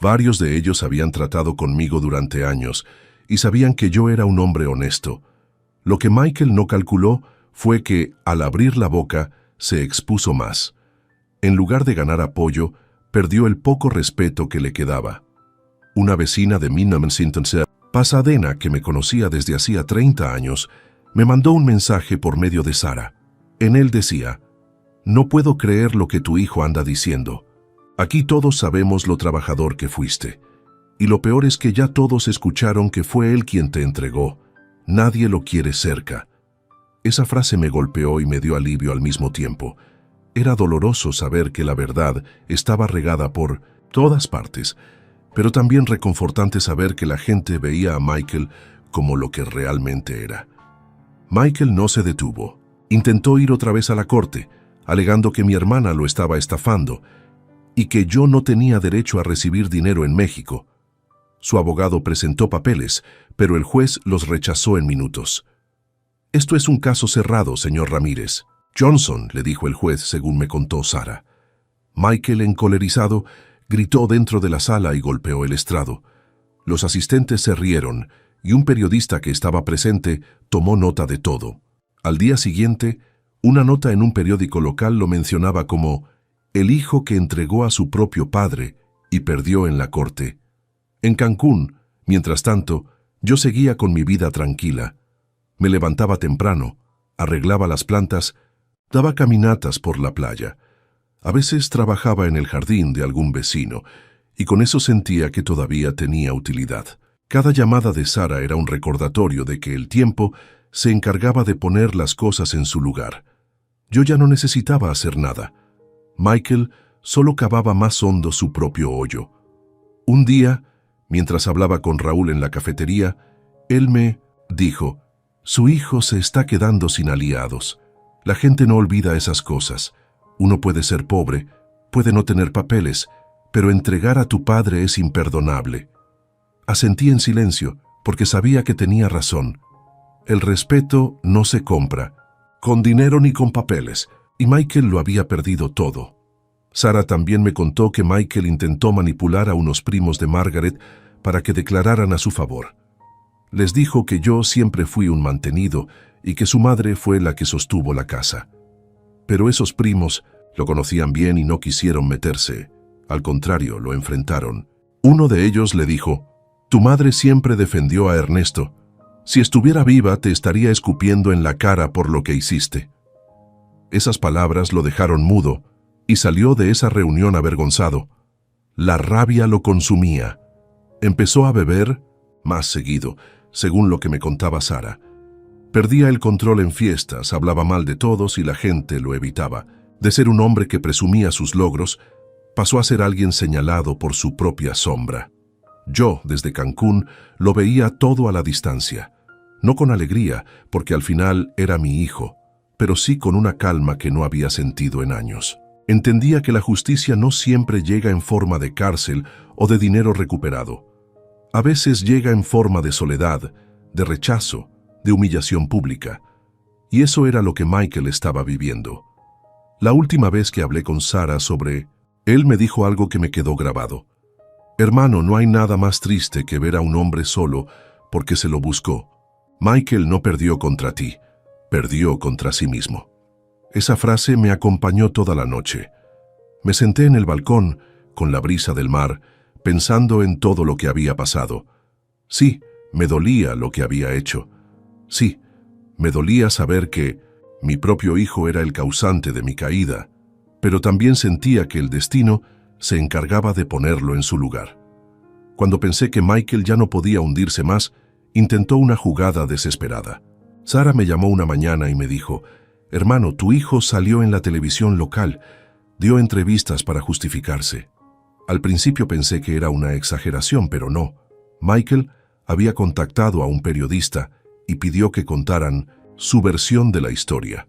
Varios de ellos habían tratado conmigo durante años y sabían que yo era un hombre honesto. Lo que Michael no calculó fue que, al abrir la boca, se expuso más. En lugar de ganar apoyo, perdió el poco respeto que le quedaba. Una vecina de Pasadena, que me conocía desde hacía 30 años, me mandó un mensaje por medio de Sara. En él decía, no puedo creer lo que tu hijo anda diciendo. Aquí todos sabemos lo trabajador que fuiste. Y lo peor es que ya todos escucharon que fue él quien te entregó. Nadie lo quiere cerca. Esa frase me golpeó y me dio alivio al mismo tiempo. Era doloroso saber que la verdad estaba regada por todas partes, pero también reconfortante saber que la gente veía a Michael como lo que realmente era. Michael no se detuvo. Intentó ir otra vez a la corte, alegando que mi hermana lo estaba estafando y que yo no tenía derecho a recibir dinero en México. Su abogado presentó papeles, pero el juez los rechazó en minutos. Esto es un caso cerrado, señor Ramírez. Johnson, le dijo el juez, según me contó Sara. Michael, encolerizado, gritó dentro de la sala y golpeó el estrado. Los asistentes se rieron y un periodista que estaba presente tomó nota de todo. Al día siguiente, Una nota en un periódico local lo mencionaba como el hijo que entregó a su propio padre y perdió en la corte. En Cancún, mientras tanto, yo seguía con mi vida tranquila. Me levantaba temprano, arreglaba las plantas, daba caminatas por la playa. A veces trabajaba en el jardín de algún vecino, y con eso sentía que todavía tenía utilidad. Cada llamada de Sara era un recordatorio de que el tiempo se encargaba de poner las cosas en su lugar. Yo ya no necesitaba hacer nada. Michael solo cavaba más hondo su propio hoyo. Un día, mientras hablaba con Raúl en la cafetería, él me dijo: «Su hijo se está quedando sin aliados. La gente no olvida esas cosas. Uno puede ser pobre, puede no tener papeles, pero entregar a tu padre es imperdonable». Asentí en silencio, porque sabía que tenía razón. El respeto no se compra, con dinero ni con papeles, y Michael lo había perdido todo. Sara también me contó que Michael intentó manipular a unos primos de Margaret para que declararan a su favor. Les dijo que yo siempre fui un mantenido y que su madre fue la que sostuvo la casa. Pero esos primos lo conocían bien y no quisieron meterse. Al contrario, lo enfrentaron. Uno de ellos le dijo: «Tu madre siempre defendió a Ernesto. Si estuviera viva, te estaría escupiendo en la cara por lo que hiciste». Esas palabras lo dejaron mudo y salió de esa reunión avergonzado. La rabia lo consumía. Empezó a beber más seguido, según lo que me contaba Sara. Perdía el control en fiestas, hablaba mal de todos y la gente lo evitaba. De ser un hombre que presumía sus logros, pasó a ser alguien señalado por su propia sombra. Yo, desde Cancún, lo veía todo a la distancia. No con alegría, porque al final era mi hijo, pero sí con una calma que no había sentido en años. Entendía que la justicia no siempre llega en forma de cárcel o de dinero recuperado. A veces llega en forma de soledad, de rechazo, de humillación pública. Y eso era lo que Michael estaba viviendo. La última vez que hablé con Sara sobre él, me dijo algo que me quedó grabado. «Hermano, no hay nada más triste que ver a un hombre solo porque se lo buscó. Michael no perdió contra ti, perdió contra sí mismo». Esa frase me acompañó toda la noche. Me senté en el balcón, con la brisa del mar, pensando en todo lo que había pasado. Sí, me dolía lo que había hecho. Sí, me dolía saber que mi propio hijo era el causante de mi caída, pero también sentía que el destino se encargaba de ponerlo en su lugar. Cuando pensé que Michael ya no podía hundirse más, intentó una jugada desesperada. Sara me llamó una mañana y me dijo: «Hermano, tu hijo salió en la televisión local, dio entrevistas para justificarse». Al principio pensé que era una exageración, pero no. Michael había contactado a un periodista y pidió que contaran su versión de la historia.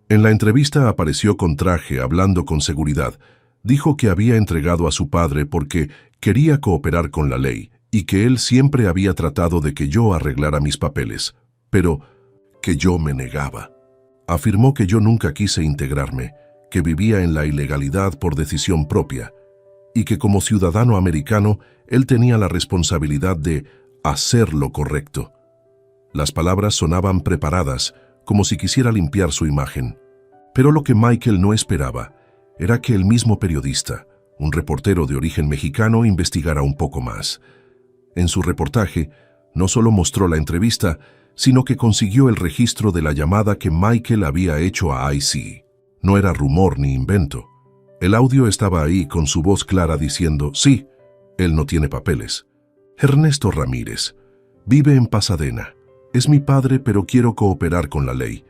En la entrevista apareció con traje, hablando con seguridad. Dijo que había entregado a su padre porque quería cooperar con la ley y que él siempre había tratado de que yo arreglara mis papeles, pero que yo me negaba. Afirmó que yo nunca quise integrarme, que vivía en la ilegalidad por decisión propia y que como ciudadano americano él tenía la responsabilidad de hacer lo correcto. Las palabras sonaban preparadas, como si quisiera limpiar su imagen. Pero lo que Michael no esperaba era que el mismo periodista, un reportero de origen mexicano, investigara un poco más. En su reportaje, no solo mostró la entrevista, sino que consiguió el registro de la llamada que Michael había hecho a IC. No era rumor ni invento. El audio estaba ahí con su voz clara diciendo: «Sí, él no tiene papeles. Ernesto Ramírez. Vive en Pasadena. Es mi padre, pero quiero cooperar con la ley».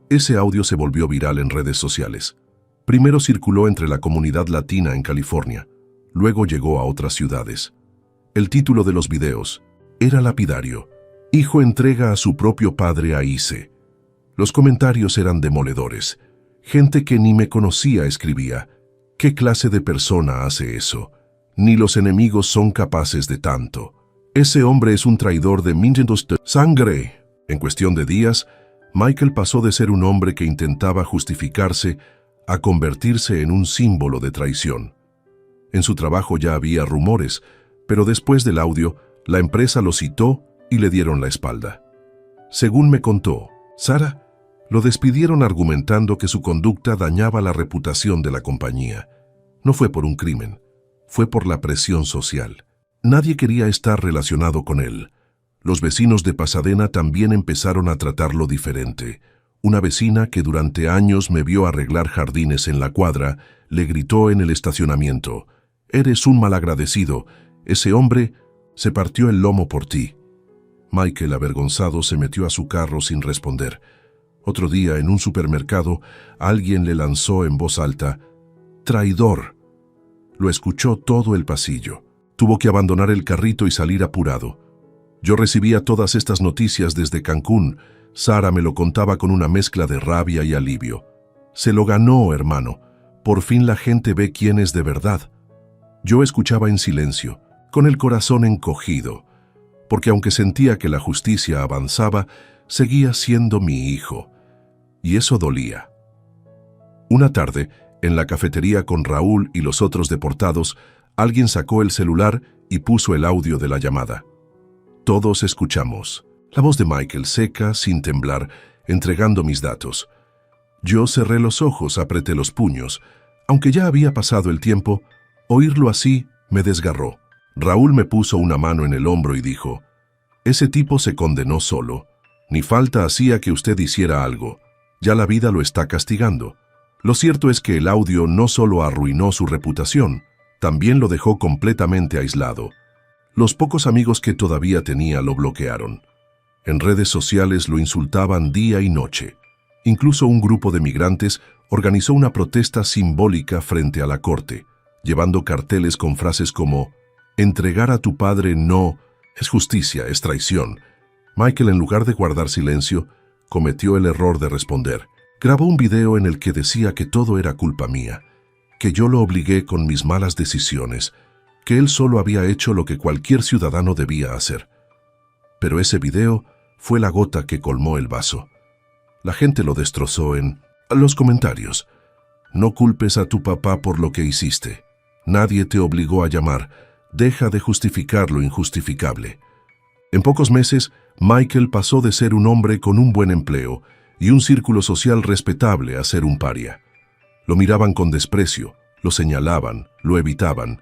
Ese audio se volvió viral en redes sociales. Primero circuló entre la comunidad latina en California. Luego llegó a otras ciudades. El título de los videos era lapidario: «Hijo entrega a su propio padre a ICE». Los comentarios eran demoledores. Gente que ni me conocía escribía: «¿Qué clase de persona hace eso? Ni los enemigos son capaces de tanto. Ese hombre es un traidor de Mingendos de sangre». En cuestión de días, Michael pasó de ser un hombre que intentaba justificarse a convertirse en un símbolo de traición. En su trabajo ya había rumores, pero después del audio, la empresa lo citó y le dieron la espalda. Según me contó Sara, Lo despidieron argumentando que su conducta dañaba la reputación de la compañía. No fue por un crimen, fue por la presión social. Nadie quería estar relacionado con él. Los vecinos de Pasadena también empezaron a tratarlo diferente. Una vecina que durante años me vio arreglar jardines en la cuadra, le gritó en el estacionamiento: «Eres un malagradecido, ese hombre se partió el lomo por ti». Michael, avergonzado, se metió a su carro sin responder. Otro día, en un supermercado, alguien le lanzó en voz alta: «¡Traidor!». Lo escuchó todo el pasillo. Tuvo que abandonar el carrito y salir apurado. Yo recibía todas estas noticias desde Cancún. Sara me lo contaba con una mezcla de rabia y alivio. «Se lo ganó, hermano. Por fin la gente ve quién es de verdad». Yo escuchaba en silencio, con el corazón encogido, porque aunque sentía que la justicia avanzaba, seguía siendo mi hijo. Y eso dolía. Una tarde, en la cafetería con Raúl y los otros deportados, alguien sacó el celular y puso el audio de la llamada. Todos escuchamos. La voz de Michael, seca, sin temblar, entregando mis datos. Yo cerré los ojos, apreté los puños. Aunque ya había pasado el tiempo, oírlo así me desgarró. Raúl me puso una mano en el hombro y dijo: «Ese tipo se condenó solo. Ni falta hacía que usted hiciera algo. Ya la vida lo está castigando». Lo cierto es que el audio no solo arruinó su reputación, también lo dejó completamente aislado. Los pocos amigos que todavía tenía lo bloquearon. En redes sociales lo insultaban día y noche. Incluso un grupo de migrantes organizó una protesta simbólica frente a la corte, llevando carteles con frases como: «Entregar a tu padre no es justicia, es traición». Michael, en lugar de guardar silencio, cometió el error de responder. Grabó un video en el que decía que todo era culpa mía, que yo lo obligué con mis malas decisiones, que él solo había hecho lo que cualquier ciudadano debía hacer. Pero ese video fue la gota que colmó el vaso. La gente lo destrozó en los comentarios. «No culpes a tu papá por lo que hiciste. Nadie te obligó a llamar. Deja de justificar lo injustificable». En pocos meses, Michael pasó de ser un hombre con un buen empleo y un círculo social respetable a ser un paria. Lo miraban con desprecio, lo señalaban, lo evitaban.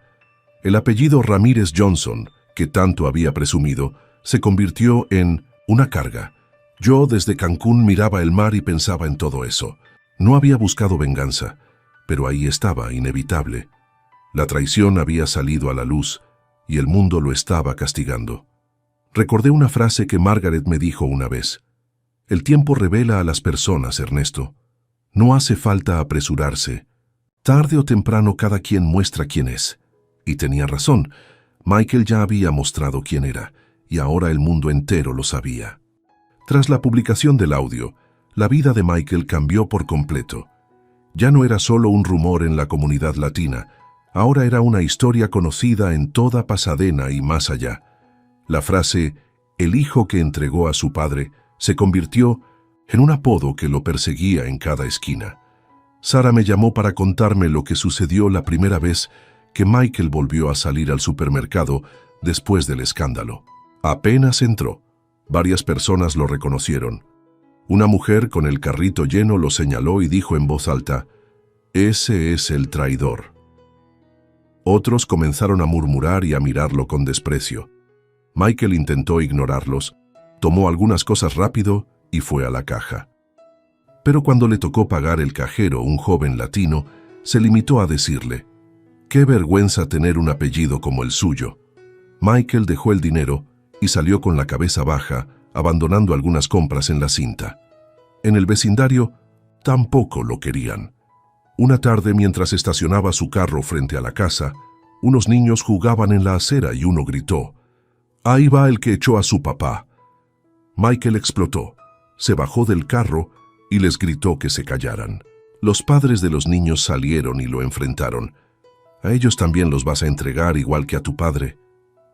El apellido Ramírez Johnson, que tanto había presumido, se convirtió en una carga. Yo desde Cancún miraba el mar y pensaba en todo eso. No había buscado venganza, pero ahí estaba, inevitable. La traición había salido a la luz y el mundo lo estaba castigando. Recordé una frase que Margaret me dijo una vez: «El tiempo revela a las personas, Ernesto. No hace falta apresurarse. Tarde o temprano cada quien muestra quién es». Y tenía razón. Michael ya había mostrado quién era, y ahora el mundo entero lo sabía. Tras la publicación del audio, la vida de Michael cambió por completo. Ya no era solo un rumor en la comunidad latina, ahora era una historia conocida en toda Pasadena y más allá. La frase «el hijo que entregó a su padre» se convirtió en un apodo que lo perseguía en cada esquina. Sara me llamó para contarme lo que sucedió la primera vez que Michael volvió a salir al supermercado después del escándalo. Apenas entró, varias personas lo reconocieron. Una mujer con el carrito lleno lo señaló y dijo en voz alta: «Ese es el traidor». Otros comenzaron a murmurar y a mirarlo con desprecio. Michael intentó ignorarlos, tomó algunas cosas rápido y fue a la caja. Pero cuando le tocó pagar el cajero, un joven latino se limitó a decirle: «Qué vergüenza tener un apellido como el suyo». Michael dejó el dinero y salió con la cabeza baja, abandonando algunas compras en la cinta. En el vecindario tampoco lo querían. Una tarde, mientras estacionaba su carro frente a la casa, unos niños jugaban en la acera y uno gritó: «Ahí va el que echó a su papá». Michael explotó, se bajó del carro y les gritó que se callaran. Los padres de los niños salieron y lo enfrentaron. «¿A ellos también los vas a entregar igual que a tu padre?».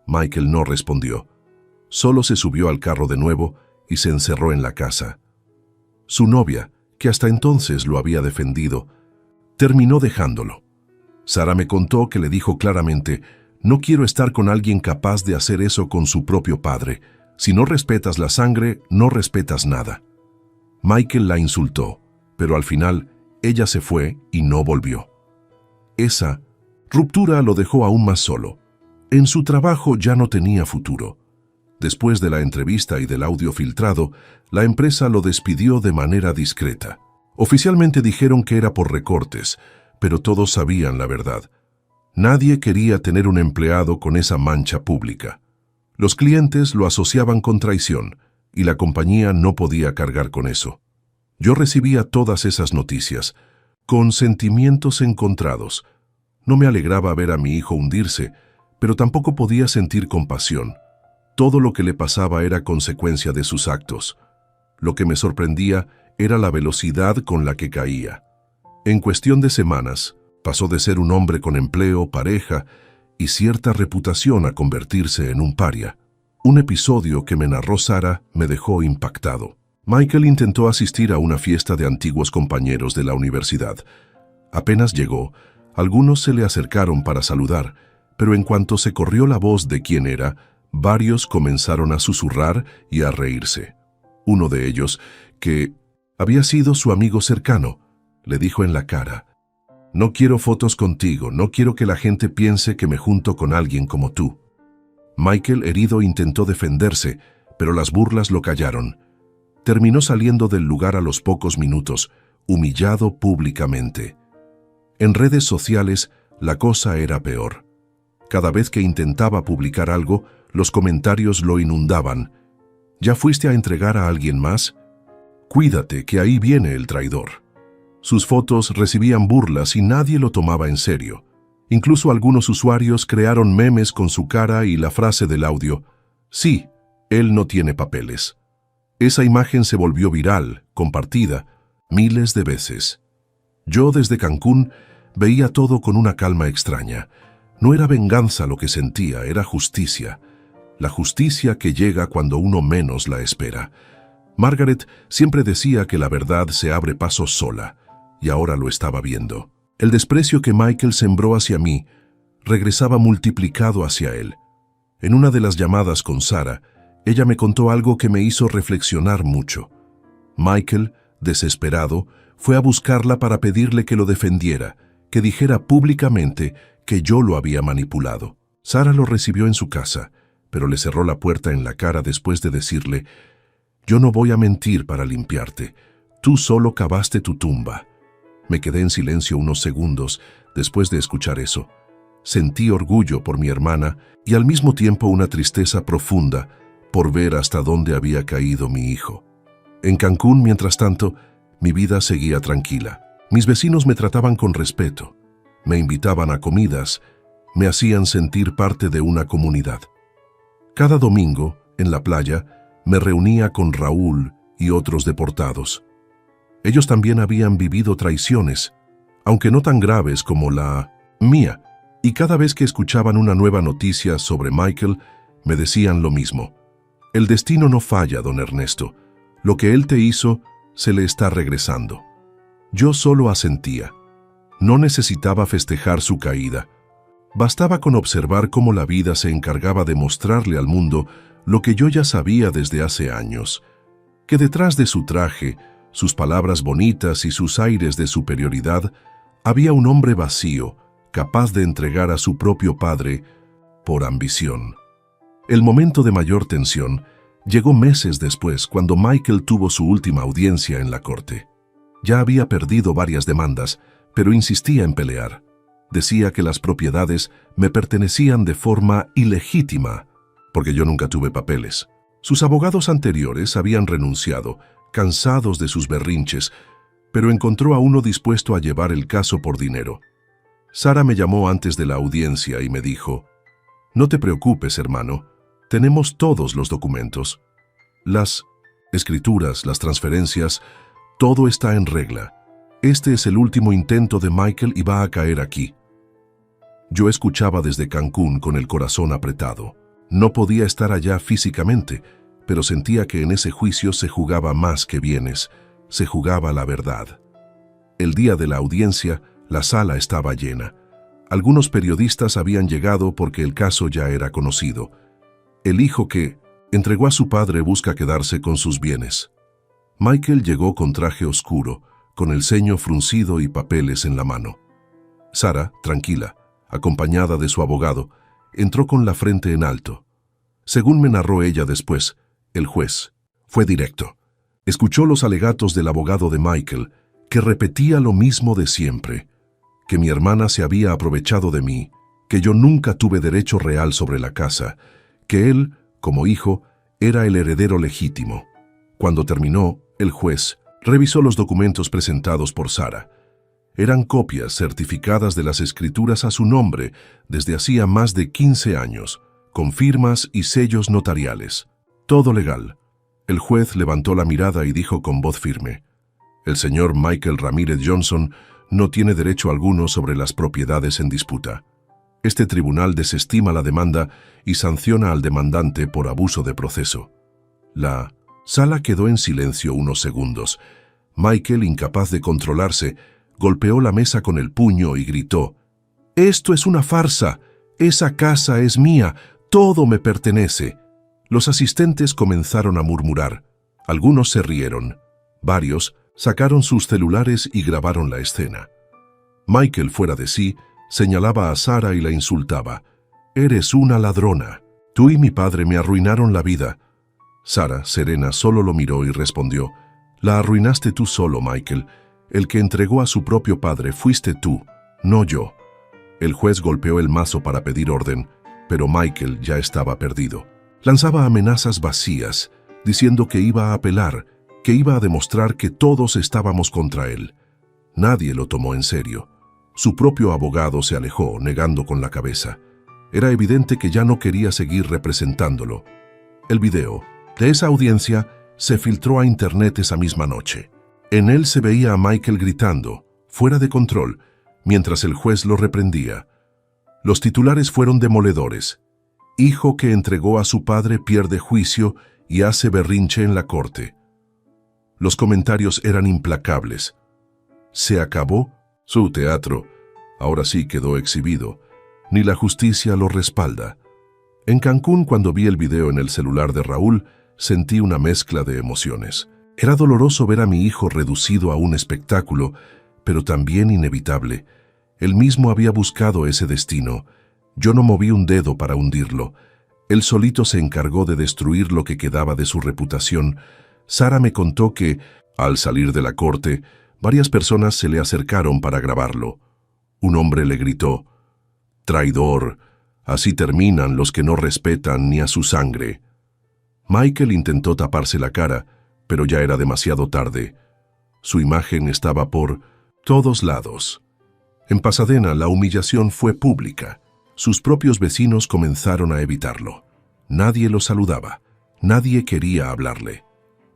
Michael no respondió. Solo se subió al carro de nuevo y se encerró en la casa. Su novia, que hasta entonces lo había defendido, terminó dejándolo. Sara me contó que le dijo claramente: «No quiero estar con alguien capaz de hacer eso con su propio padre. Si no respetas la sangre, no respetas nada». Michael la insultó, pero al final ella se fue y no volvió. Esa ruptura lo dejó aún más solo. En su trabajo ya no tenía futuro. Después de la entrevista y del audio filtrado, la empresa lo despidió de manera discreta. Oficialmente dijeron que era por recortes, pero todos sabían la verdad. Nadie quería tener un empleado con esa mancha pública. Los clientes lo asociaban con traición, y la compañía no podía cargar con eso. Yo recibía todas esas noticias, con sentimientos encontrados. No me alegraba ver a mi hijo hundirse, pero tampoco podía sentir compasión. Todo lo que le pasaba era consecuencia de sus actos. Lo que me sorprendía era la velocidad con la que caía. En cuestión de semanas, pasó de ser un hombre con empleo, pareja y cierta reputación a convertirse en un paria. Un episodio que me narró Sara me dejó impactado. Michael intentó asistir a una fiesta de antiguos compañeros de la universidad. Apenas llegó, algunos se le acercaron para saludar, pero en cuanto se corrió la voz de quién era, varios comenzaron a susurrar y a reírse. Uno de ellos, que había sido su amigo cercano, le dijo en la cara: «No quiero fotos contigo, no quiero que la gente piense que me junto con alguien como tú». Michael, herido, intentó defenderse, pero las burlas lo callaron. Terminó saliendo del lugar a los pocos minutos, humillado públicamente. En redes sociales, la cosa era peor. Cada vez que intentaba publicar algo, los comentarios lo inundaban. ¿Ya fuiste a entregar a alguien más? Cuídate, que ahí viene el traidor. Sus fotos recibían burlas y nadie lo tomaba en serio. Incluso algunos usuarios crearon memes con su cara y la frase del audio: «Sí, él no tiene papeles». Esa imagen se volvió viral, compartida, miles de veces. Yo desde Cancún veía todo con una calma extraña. No era venganza lo que sentía, era justicia. La justicia que llega cuando uno menos la espera. Margaret siempre decía que la verdad se abre paso sola, y ahora lo estaba viendo. El desprecio que Michael sembró hacia mí regresaba multiplicado hacia él. En una de las llamadas con Sara, ella me contó algo que me hizo reflexionar mucho. Michael, desesperado, fue a buscarla para pedirle que lo defendiera, que dijera públicamente que yo lo había manipulado. Sara lo recibió en su casa, pero le cerró la puerta en la cara después de decirle: «Yo no voy a mentir para limpiarte. Tú solo cavaste tu tumba». Me quedé en silencio unos segundos después de escuchar eso. Sentí orgullo por mi hermana y al mismo tiempo una tristeza profunda por ver hasta dónde había caído mi hijo. En Cancún, mientras tanto, mi vida seguía tranquila. Mis vecinos me trataban con respeto, me invitaban a comidas, me hacían sentir parte de una comunidad. Cada domingo, en la playa, me reunía con Raúl y otros deportados. Ellos también habían vivido traiciones, aunque no tan graves como la mía, y cada vez que escuchaban una nueva noticia sobre Michael, me decían lo mismo: «El destino no falla, don Ernesto. Lo que él te hizo, se le está regresando». Yo solo asentía. No necesitaba festejar su caída. Bastaba con observar cómo la vida se encargaba de mostrarle al mundo lo que yo ya sabía desde hace años, que detrás de su traje, sus palabras bonitas y sus aires de superioridad, había un hombre vacío, capaz de entregar a su propio padre por ambición. El momento de mayor tensión llegó meses después, cuando Michael tuvo su última audiencia en la corte. Ya había perdido varias demandas, pero insistía en pelear. Decía que las propiedades me pertenecían de forma ilegítima, porque yo nunca tuve papeles. Sus abogados anteriores habían renunciado, cansados de sus berrinches, pero encontró a uno dispuesto a llevar el caso por dinero. Sara me llamó antes de la audiencia y me dijo: «No te preocupes, hermano, tenemos todos los documentos. Las escrituras, las transferencias, todo está en regla. Este es el último intento de Michael y va a caer aquí». Yo escuchaba desde Cancún con el corazón apretado. No podía estar allá físicamente, pero sentía que en ese juicio se jugaba más que bienes, se jugaba la verdad. El día de la audiencia, la sala estaba llena. Algunos periodistas habían llegado porque el caso ya era conocido. El hijo que entregó a su padre busca quedarse con sus bienes. Michael llegó con traje oscuro, con el ceño fruncido y papeles en la mano. Sara, tranquila, acompañada de su abogado, entró con la frente en alto. Según me narró ella después, el juez fue directo. Escuchó los alegatos del abogado de Michael, que repetía lo mismo de siempre, que mi hermana se había aprovechado de mí, que yo nunca tuve derecho real sobre la casa, que él, como hijo, era el heredero legítimo. Cuando terminó, el juez revisó los documentos presentados por Sara. Eran copias certificadas de las escrituras a su nombre desde hacía más de 15 años, con firmas y sellos notariales. Todo legal. El juez levantó la mirada y dijo con voz firme: el señor Michael Ramírez Johnson no tiene derecho alguno sobre las propiedades en disputa. Este tribunal desestima la demanda y sanciona al demandante por abuso de proceso. La sala quedó en silencio unos segundos. Michael, incapaz de controlarse, golpeó la mesa con el puño y gritó: «¡Esto es una farsa! Esa casa es mía, todo me pertenece». Los asistentes comenzaron a murmurar. Algunos se rieron. Varios sacaron sus celulares y grabaron la escena. Michael, fuera de sí, señalaba a Sara y la insultaba. «Eres una ladrona. Tú y mi padre me arruinaron la vida». Sara, serena, solo lo miró y respondió: «La arruinaste tú solo, Michael. El que entregó a su propio padre fuiste tú, no yo». El juez golpeó el mazo para pedir orden, pero Michael ya estaba perdido. Lanzaba amenazas vacías, diciendo que iba a apelar, que iba a demostrar que todos estábamos contra él. Nadie lo tomó en serio. Su propio abogado se alejó, negando con la cabeza. Era evidente que ya no quería seguir representándolo. El video de esa audiencia se filtró a internet esa misma noche. En él se veía a Michael gritando, fuera de control, mientras el juez lo reprendía. Los titulares fueron demoledores. «Hijo que entregó a su padre pierde juicio y hace berrinche en la corte». Los comentarios eran implacables. Se acabó su teatro. Ahora sí quedó exhibido. Ni la justicia lo respalda. En Cancún, cuando vi el video en el celular de Raúl, sentí una mezcla de emociones. Era doloroso ver a mi hijo reducido a un espectáculo, pero también inevitable. Él mismo había buscado ese destino. Yo no moví un dedo para hundirlo. Él solito se encargó de destruir lo que quedaba de su reputación. Sara me contó que, al salir de la corte, varias personas se le acercaron para grabarlo. Un hombre le gritó: «Traidor, así terminan los que no respetan ni a su sangre». Michael intentó taparse la cara, pero ya era demasiado tarde. Su imagen estaba por todos lados. En Pasadena, la humillación fue pública. Sus propios vecinos comenzaron a evitarlo. Nadie lo saludaba. Nadie quería hablarle.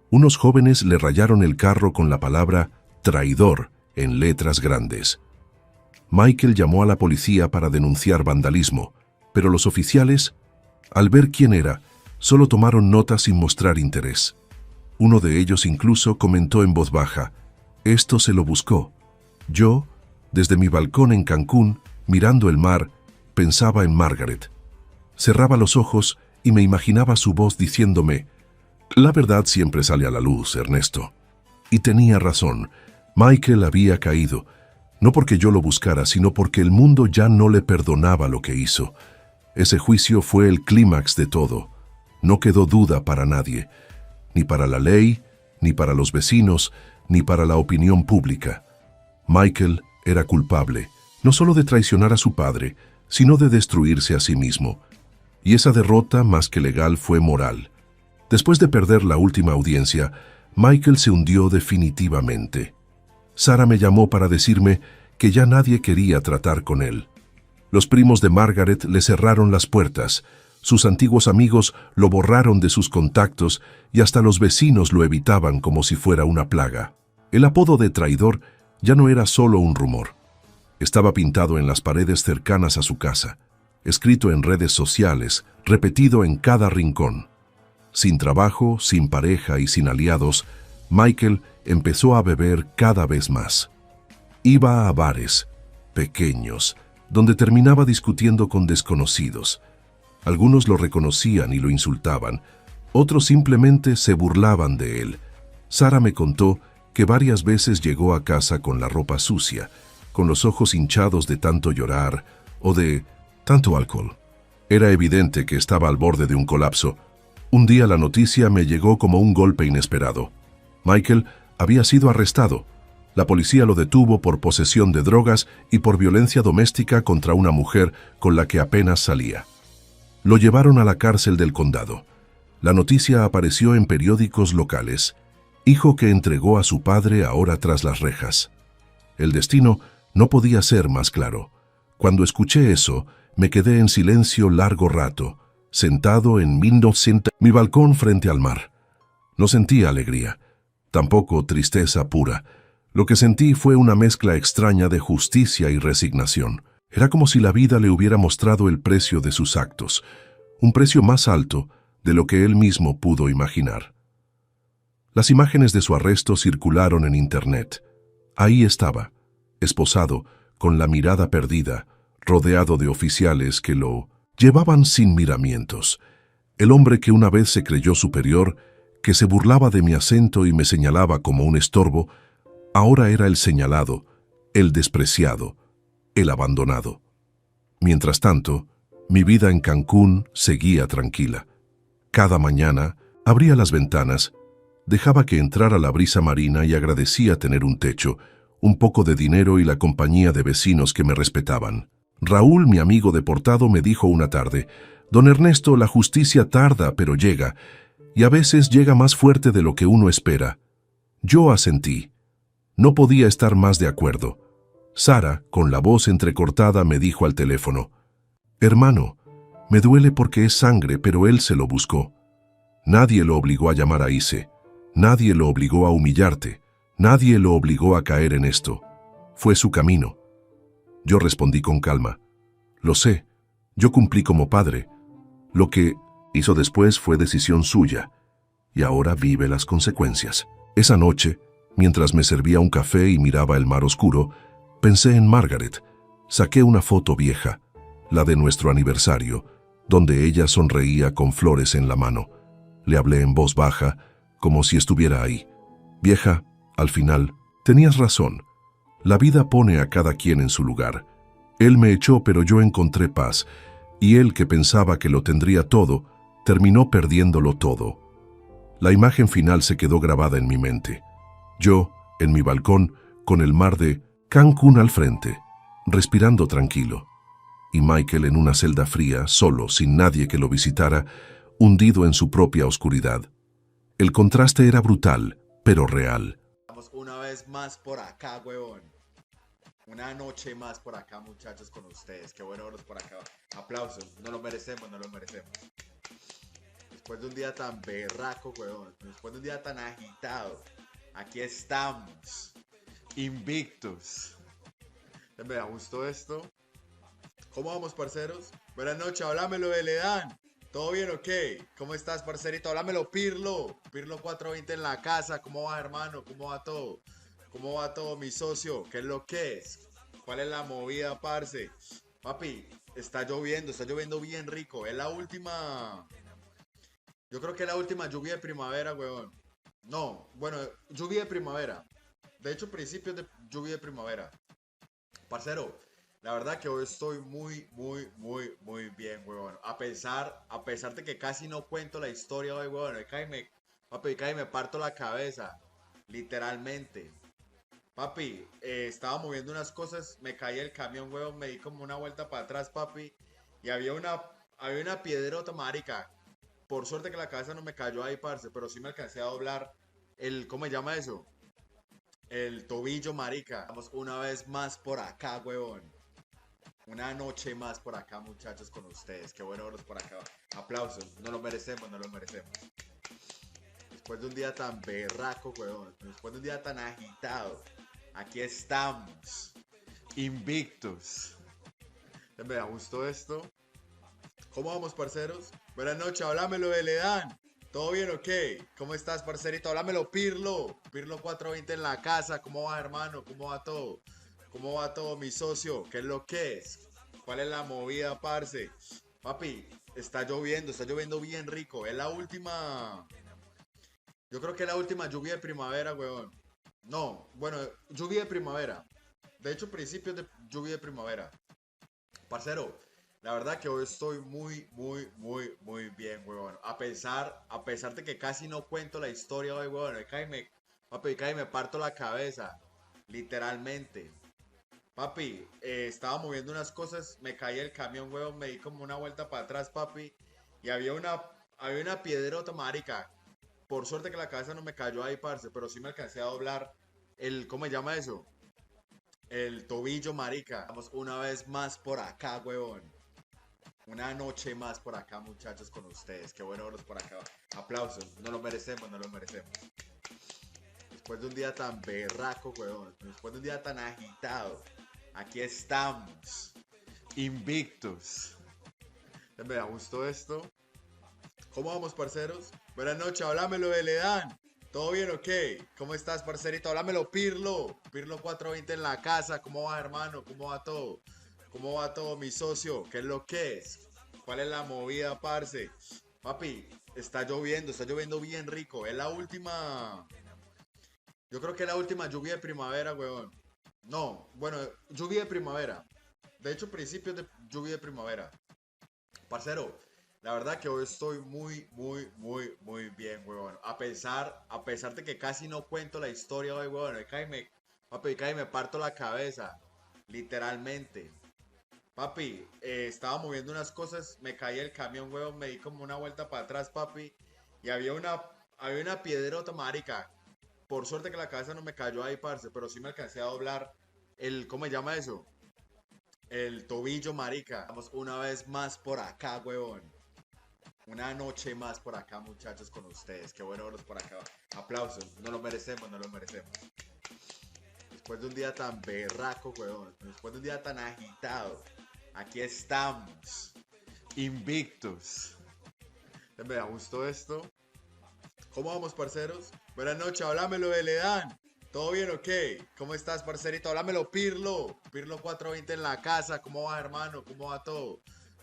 Unos jóvenes le rayaron el carro con la palabra «traidor» en letras grandes. Michael llamó a la policía para denunciar vandalismo, pero los oficiales, al ver quién era, solo tomaron nota sin mostrar interés. Uno de ellos incluso comentó en voz baja: «Esto se lo buscó». Yo, desde mi balcón en Cancún, mirando el mar, pensaba en Margaret. Cerraba los ojos y me imaginaba su voz diciéndome: «La verdad siempre sale a la luz, Ernesto». Y tenía razón. Michael había caído, no porque yo lo buscara, sino porque el mundo ya no le perdonaba lo que hizo. Ese juicio fue el clímax de todo. No quedó duda para nadie, ni para la ley, ni para los vecinos, ni para la opinión pública. Michael era culpable, no solo de traicionar a su padre, sino de destruirse a sí mismo. Y esa derrota, más que legal, fue moral. Después de perder la última audiencia, Michael se hundió definitivamente. Sara me llamó para decirme que ya nadie quería tratar con él. Los primos de Margaret le cerraron las puertas, sus antiguos amigos lo borraron de sus contactos y hasta los vecinos lo evitaban como si fuera una plaga. El apodo de traidor ya no era solo un rumor. Estaba pintado en las paredes cercanas a su casa, escrito en redes sociales, repetido en cada rincón. Sin trabajo, sin pareja y sin aliados, Michael empezó a beber cada vez más. Iba a bares, pequeños, donde terminaba discutiendo con desconocidos. Algunos lo reconocían y lo insultaban, otros simplemente se burlaban de él. Sara me contó que varias veces llegó a casa con la ropa sucia, con los ojos hinchados de tanto llorar o de tanto alcohol. Era evidente que estaba al borde de un colapso. Un día la noticia me llegó como un golpe inesperado. Michael había sido arrestado. La policía lo detuvo por posesión de drogas y por violencia doméstica contra una mujer con la que apenas salía. Lo llevaron a la cárcel del condado. La noticia apareció en periódicos locales. Hijo que entregó a su padre ahora tras las rejas. El destino no podía ser más claro. Cuando escuché eso, me quedé en silencio largo rato, sentado en mi balcón frente al mar. No sentía alegría, tampoco tristeza pura. Lo que sentí fue una mezcla extraña de justicia y resignación. Era como si la vida le hubiera mostrado el precio de sus actos, un precio más alto de lo que él mismo pudo imaginar. Las imágenes de su arresto circularon en internet. Ahí estaba, esposado, con la mirada perdida, rodeado de oficiales que lo llevaban sin miramientos. El hombre que una vez se creyó superior, que se burlaba de mi acento y me señalaba como un estorbo, ahora era el señalado, el despreciado, el abandonado. Mientras tanto, mi vida en Cancún seguía tranquila. Cada mañana abría las ventanas, dejaba que entrara la brisa marina y agradecía tener un techo, un poco de dinero y la compañía de vecinos que me respetaban. Raúl, mi amigo deportado, me dijo una tarde: «Don Ernesto, la justicia tarda, pero llega, y a veces llega más fuerte de lo que uno espera». Yo asentí. No podía estar más de acuerdo. Sara, con la voz entrecortada, me dijo al teléfono: «Hermano, me duele porque es sangre, pero él se lo buscó. Nadie lo obligó a llamar a Ise. Nadie lo obligó a humillarte. Nadie lo obligó a caer en esto. Fue su camino». Yo respondí con calma: «Lo sé, yo cumplí como padre. Lo que hizo después fue decisión suya, y ahora vive las consecuencias». Esa noche, mientras me servía un café y miraba el mar oscuro, pensé en Margaret. Saqué una foto vieja, la de nuestro aniversario, donde ella sonreía con flores en la mano. Le hablé en voz baja, como si estuviera ahí. «Vieja, al final, tenías razón. La vida pone a cada quien en su lugar. Él me echó, pero yo encontré paz, y él, que pensaba que lo tendría todo, terminó perdiéndolo todo». La imagen final se quedó grabada en mi mente. Yo, en mi balcón, con el mar de Cancún al frente, respirando tranquilo, y Michael en una celda fría, solo, sin nadie que lo visitara, hundido en su propia oscuridad. El contraste era brutal, pero real. Estamos una vez más por acá, huevón. Una noche más por acá, muchachos, con ustedes. Qué bueno verlos por acá. Aplausos. No lo merecemos, no lo merecemos. Después de un día tan berraco, huevón. Después de un día tan agitado. Aquí estamos. Invictos. Me gustó esto. ¿Cómo vamos, parceros? Buenas noches, háblamelo de Ledan. ¿Todo bien o qué? ¿Cómo estás, parcerito? Háblamelo, Pirlo. Pirlo 420 en la casa. ¿Cómo va, hermano? ¿Cómo va todo? ¿Cómo va todo, mi socio? ¿Qué es lo que es? ¿Cuál es la movida, parce? Papi, está lloviendo bien rico. Es la última... Yo creo que es la última lluvia de primavera, weón. No, bueno, lluvia de primavera. De hecho, principios de lluvia de primavera. Parcero, la verdad que hoy estoy muy bien, weón. A pesar de que casi no cuento la historia hoy, weón. Papi, casi me parto la cabeza. Literalmente. Papi, estaba moviendo unas cosas, me caí el camión, weón, me di como una vuelta para atrás, papi. Y había una piedrota, marica. Por suerte que la cabeza no me cayó ahí, parce, pero sí me alcancé a doblar ¿cómo se llama eso? El tobillo, marica. Estamos una vez más por acá, huevón. Una noche más por acá, muchachos, con ustedes. Qué bueno verlos por acá. Aplausos. No lo merecemos, no lo merecemos. Después de un día tan berraco, huevón. Después de un día tan agitado. Aquí estamos. Invictos. Me gustó esto. ¿Cómo vamos, parceros? Buenas noches, háblamelo de Ledan. ¿Todo bien o qué? ¿Cómo estás, parcerito? Háblamelo, Pirlo. Pirlo 420 en la casa. ¿Cómo va, hermano? ¿Cómo va todo? ¿Cómo va todo, mi socio? ¿Qué es lo que es? ¿Cuál es la movida, parce? Papi, está lloviendo bien rico. Es la última... Yo creo que la última lluvia de primavera, weón. No, bueno, lluvia de primavera. De hecho, principios de lluvia de primavera. Parcero, la verdad que hoy estoy muy bien, weón. A pesar de que casi no cuento la historia hoy, weón. Papi, casi me parto la cabeza. Literalmente. Papi, estaba moviendo unas cosas, me caí el camión, weón, me di como una vuelta para atrás, papi. Y había una piedrota, marica. Por suerte que la cabeza no me cayó ahí, parce, pero sí me alcancé a doblar ¿cómo se llama eso? El tobillo, marica. Vamos una vez más por acá, weón. Una noche más por acá, muchachos, con ustedes. Qué bueno verlos por acá. Aplausos. No lo merecemos, no lo merecemos. Después de un día tan berraco, weón. Después de un día tan agitado. Aquí estamos. Invictos. Me gustó esto. ¿Cómo vamos, parceros? Buenas noches, háblamelo de Ledán. ¿Todo bien o qué? ¿Cómo estás, parcerito? Háblamelo, Pirlo. Pirlo 420 en la casa. ¿Cómo va, hermano? ¿Cómo va todo? ¿Cómo va todo, mi socio? ¿Qué es lo que es? ¿Cuál es la movida, parce? Papi, está lloviendo bien rico. Es la última. Yo creo que es la última lluvia de primavera, weón. No, bueno, lluvia de primavera. De hecho, principios de lluvia de primavera. Parcero, la verdad que hoy estoy muy bien, weón. A pesar de que casi no cuento la historia hoy, weón. Papi, casi me parto la cabeza. Literalmente. Papi, estaba moviendo unas cosas, me caí el camión, weón, me di como una vuelta para atrás, papi. Y había una piedrota, marica. Por suerte que la cabeza no me cayó ahí, parce, pero sí me alcancé a doblar ¿cómo se llama eso? El tobillo, marica. Vamos una vez más por acá, weón. Una noche más por acá, muchachos, con ustedes. Qué bueno verlos por acá. Aplausos. No lo merecemos, no lo merecemos. Después de un día tan berraco, weón. Después de un día tan agitado. Aquí estamos. Invictos. Me gustó esto. ¿Cómo vamos, parceros? Buenas noches, háblamelo de Ledán. ¿Todo bien o qué? ¿Cómo estás, parcerito? Háblamelo, Pirlo. Pirlo 420 en la casa. ¿Cómo va, hermano? ¿Cómo va todo?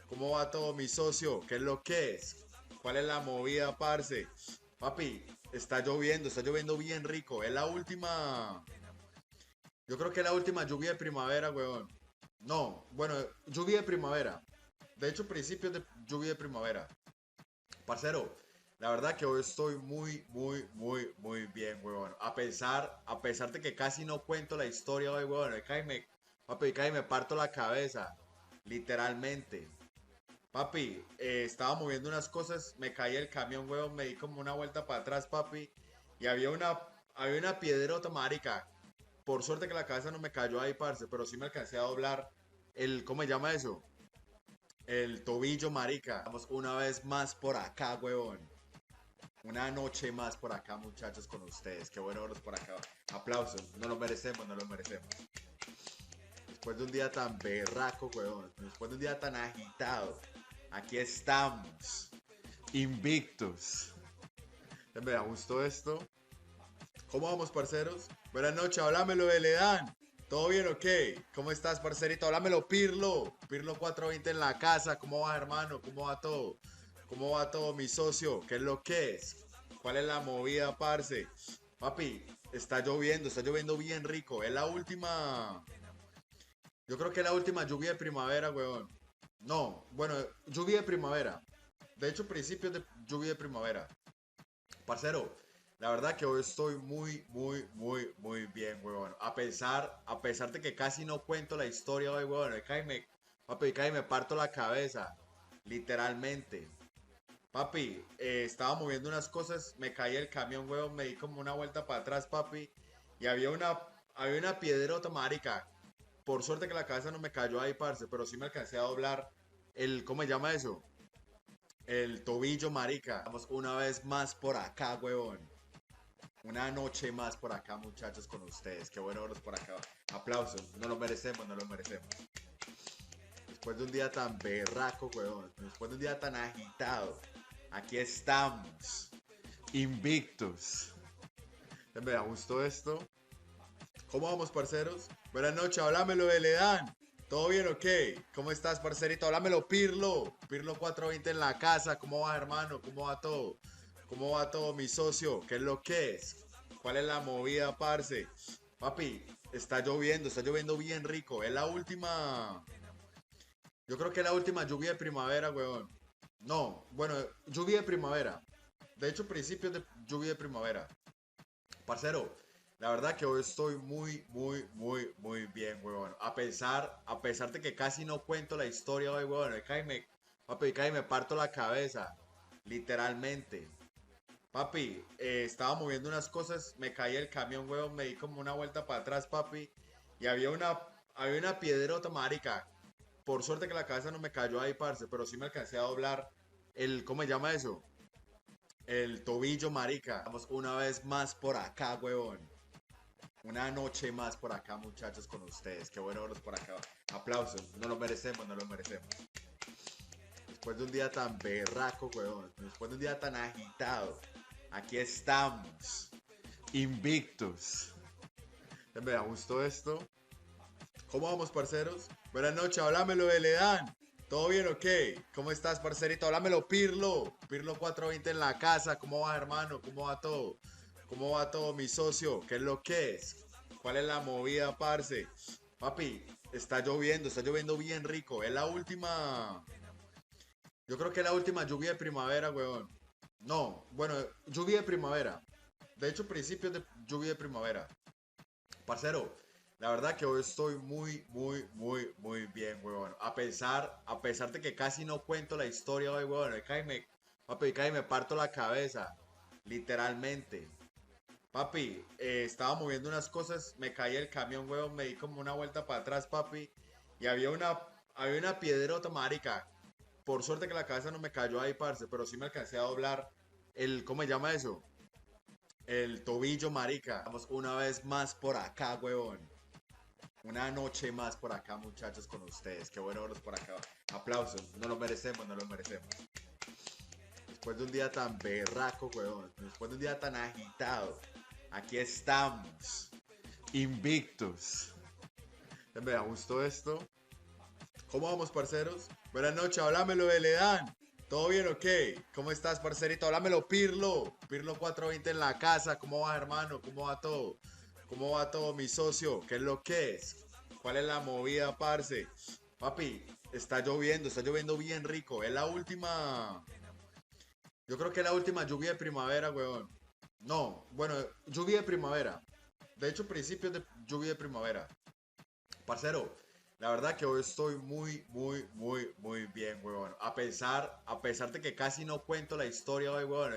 ¿Cómo va todo, mi socio? ¿Qué es lo que es? ¿Cuál es la movida, parce? Papi, está lloviendo bien rico. Es la última. Yo creo que es la última lluvia de primavera, weón. No, bueno, lluvia de primavera. De hecho, principios de lluvia de primavera. Parcero, la verdad que hoy estoy muy bien, weón. A pesar de que casi no cuento la historia hoy, weón. Papi, casi me parto la cabeza. Literalmente. Papi, estaba moviendo unas cosas, me caí el camión, weón, me di como una vuelta para atrás, papi. Y había una piedrota, marica. Por suerte que la cabeza no me cayó ahí, parce, pero sí me alcancé a doblar ¿cómo se llama eso? El tobillo, marica. Vamos una vez más por acá, weón. Una noche más por acá, muchachos, con ustedes. Qué bueno verlos por acá. Aplausos. No lo merecemos, no lo merecemos. Después de un día tan berraco, weón. Después de un día tan agitado. Aquí estamos. Invictos. Me gustó esto. ¿Cómo vamos, parceros? Buenas noches, háblamelo de Ledán. ¿Todo bien o qué? ¿Cómo estás, parcerito? Háblamelo, Pirlo. Pirlo 420 en la casa. ¿Cómo va, hermano? ¿Cómo va todo? ¿Cómo va todo, mi socio? ¿Qué es lo que es? ¿Cuál es la movida, parce? Papi, está lloviendo bien rico. Es la última. Yo creo que es la última lluvia de primavera, weón. No, bueno, lluvia de primavera. De hecho, principios de lluvia de primavera. Parcero, la verdad que hoy estoy muy bien, weón. A pesar de que casi no cuento la historia hoy, weón. Papi, casi me parto la cabeza. Literalmente. Papi, estaba moviendo unas cosas, me caí el camión, weón, me di como una vuelta para atrás, papi. Y había una piedrota, marica. Por suerte que la cabeza no me cayó ahí, parce, pero sí me alcancé a doblar ¿cómo se llama eso? El tobillo, marica. Vamos una vez más por acá, weón. Una noche más por acá, muchachos, con ustedes. Qué bueno verlos por acá. Aplausos. No lo merecemos, no lo merecemos. Después de un día tan berraco, weón. Después de un día tan agitado. Aquí estamos. Invictos. Me gustó esto. ¿Cómo vamos, parceros? Buenas noches, háblamelo de Ledán. ¿Todo bien o qué? ¿Cómo estás, parcerito? Háblamelo, Pirlo. Pirlo 420 en la casa. ¿Cómo va, hermano? ¿Cómo va todo? ¿Cómo va todo, mi socio? ¿Qué es lo que es? ¿Cuál es la movida, parce? Papi, está lloviendo bien rico. Es la última. Yo creo que es la última lluvia de primavera, weón. No, bueno, lluvia de primavera. De hecho, principios de lluvia de primavera. Parcero, la verdad que hoy estoy muy bien, weón. A pesar de que casi no cuento la historia hoy, weón. Papi, casi me parto la cabeza. Literalmente. Papi, estaba moviendo unas cosas, me caí el camión, weón, me di como una vuelta para atrás, papi, y había una piedrota, marica. Por suerte que la cabeza no me cayó ahí, parce, pero sí me alcancé a doblar ¿cómo se llama eso? El tobillo, marica. Vamos una vez más por acá, weón. Una noche más por acá, muchachos, con ustedes. Qué bueno verlos por acá. Aplausos, no lo merecemos, no lo merecemos. Después de un día tan berraco, weón. Después de un día tan agitado. Aquí estamos. Invictos. Me gustó esto. ¿Cómo vamos, parceros? Buenas noches, háblamelo de Ledán. ¿Todo bien o qué? ¿Cómo estás, parcerito? Háblamelo, Pirlo. Pirlo 420 en la casa. ¿Cómo va, hermano? ¿Cómo va todo? ¿Cómo va todo, mi socio? ¿Qué es lo que es? ¿Cuál es la movida, parce? Papi, está lloviendo bien rico. Es la última. Yo creo que es la última lluvia de primavera, weón. No, bueno, lluvia de primavera. De hecho, principios de lluvia de primavera. Parcero, la verdad que hoy estoy muy bien, weón. A pesar de que casi no cuento la historia hoy, weón. Papi, casi me parto la cabeza. Literalmente. Papi, estaba moviendo unas cosas, me caí el camión, weón, me di como una vuelta para atrás, papi. Y había una piedrota, marica. Por suerte que la cabeza no me cayó ahí, parce, pero sí me alcancé a doblar ¿cómo se llama eso? El tobillo, marica. Vamos una vez más por acá, weón. Una noche más por acá, muchachos, con ustedes. Qué bueno verlos por acá. Aplausos, no lo merecemos, no lo merecemos. Después de un día tan berraco, weón. Después de un día tan agitado. Aquí estamos. Invictos. Me gustó esto. ¿Cómo vamos, parceros? Buenas noches, háblamelo de Ledán. ¿Todo bien o qué? ¿Cómo estás, parcerito? Háblamelo, Pirlo. Pirlo 420 en la casa. ¿Cómo va, hermano? ¿Cómo va todo? ¿Cómo va todo, mi socio? ¿Qué es lo que es? ¿Cuál es la movida, parce? Papi, está lloviendo bien rico. Es la última. Yo creo que es la última lluvia de primavera, weón. No, bueno, lluvia de primavera. De hecho, principios de lluvia de primavera. Parcero, la verdad que hoy estoy muy bien, weón. A pesar de que casi no cuento la historia hoy, weón.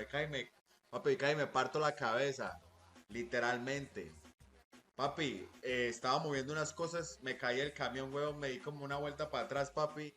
Papi, casi me parto la cabeza. Literalmente. Papi, estaba moviendo unas cosas, me caí el camión, weón, me di como una vuelta para atrás, papi.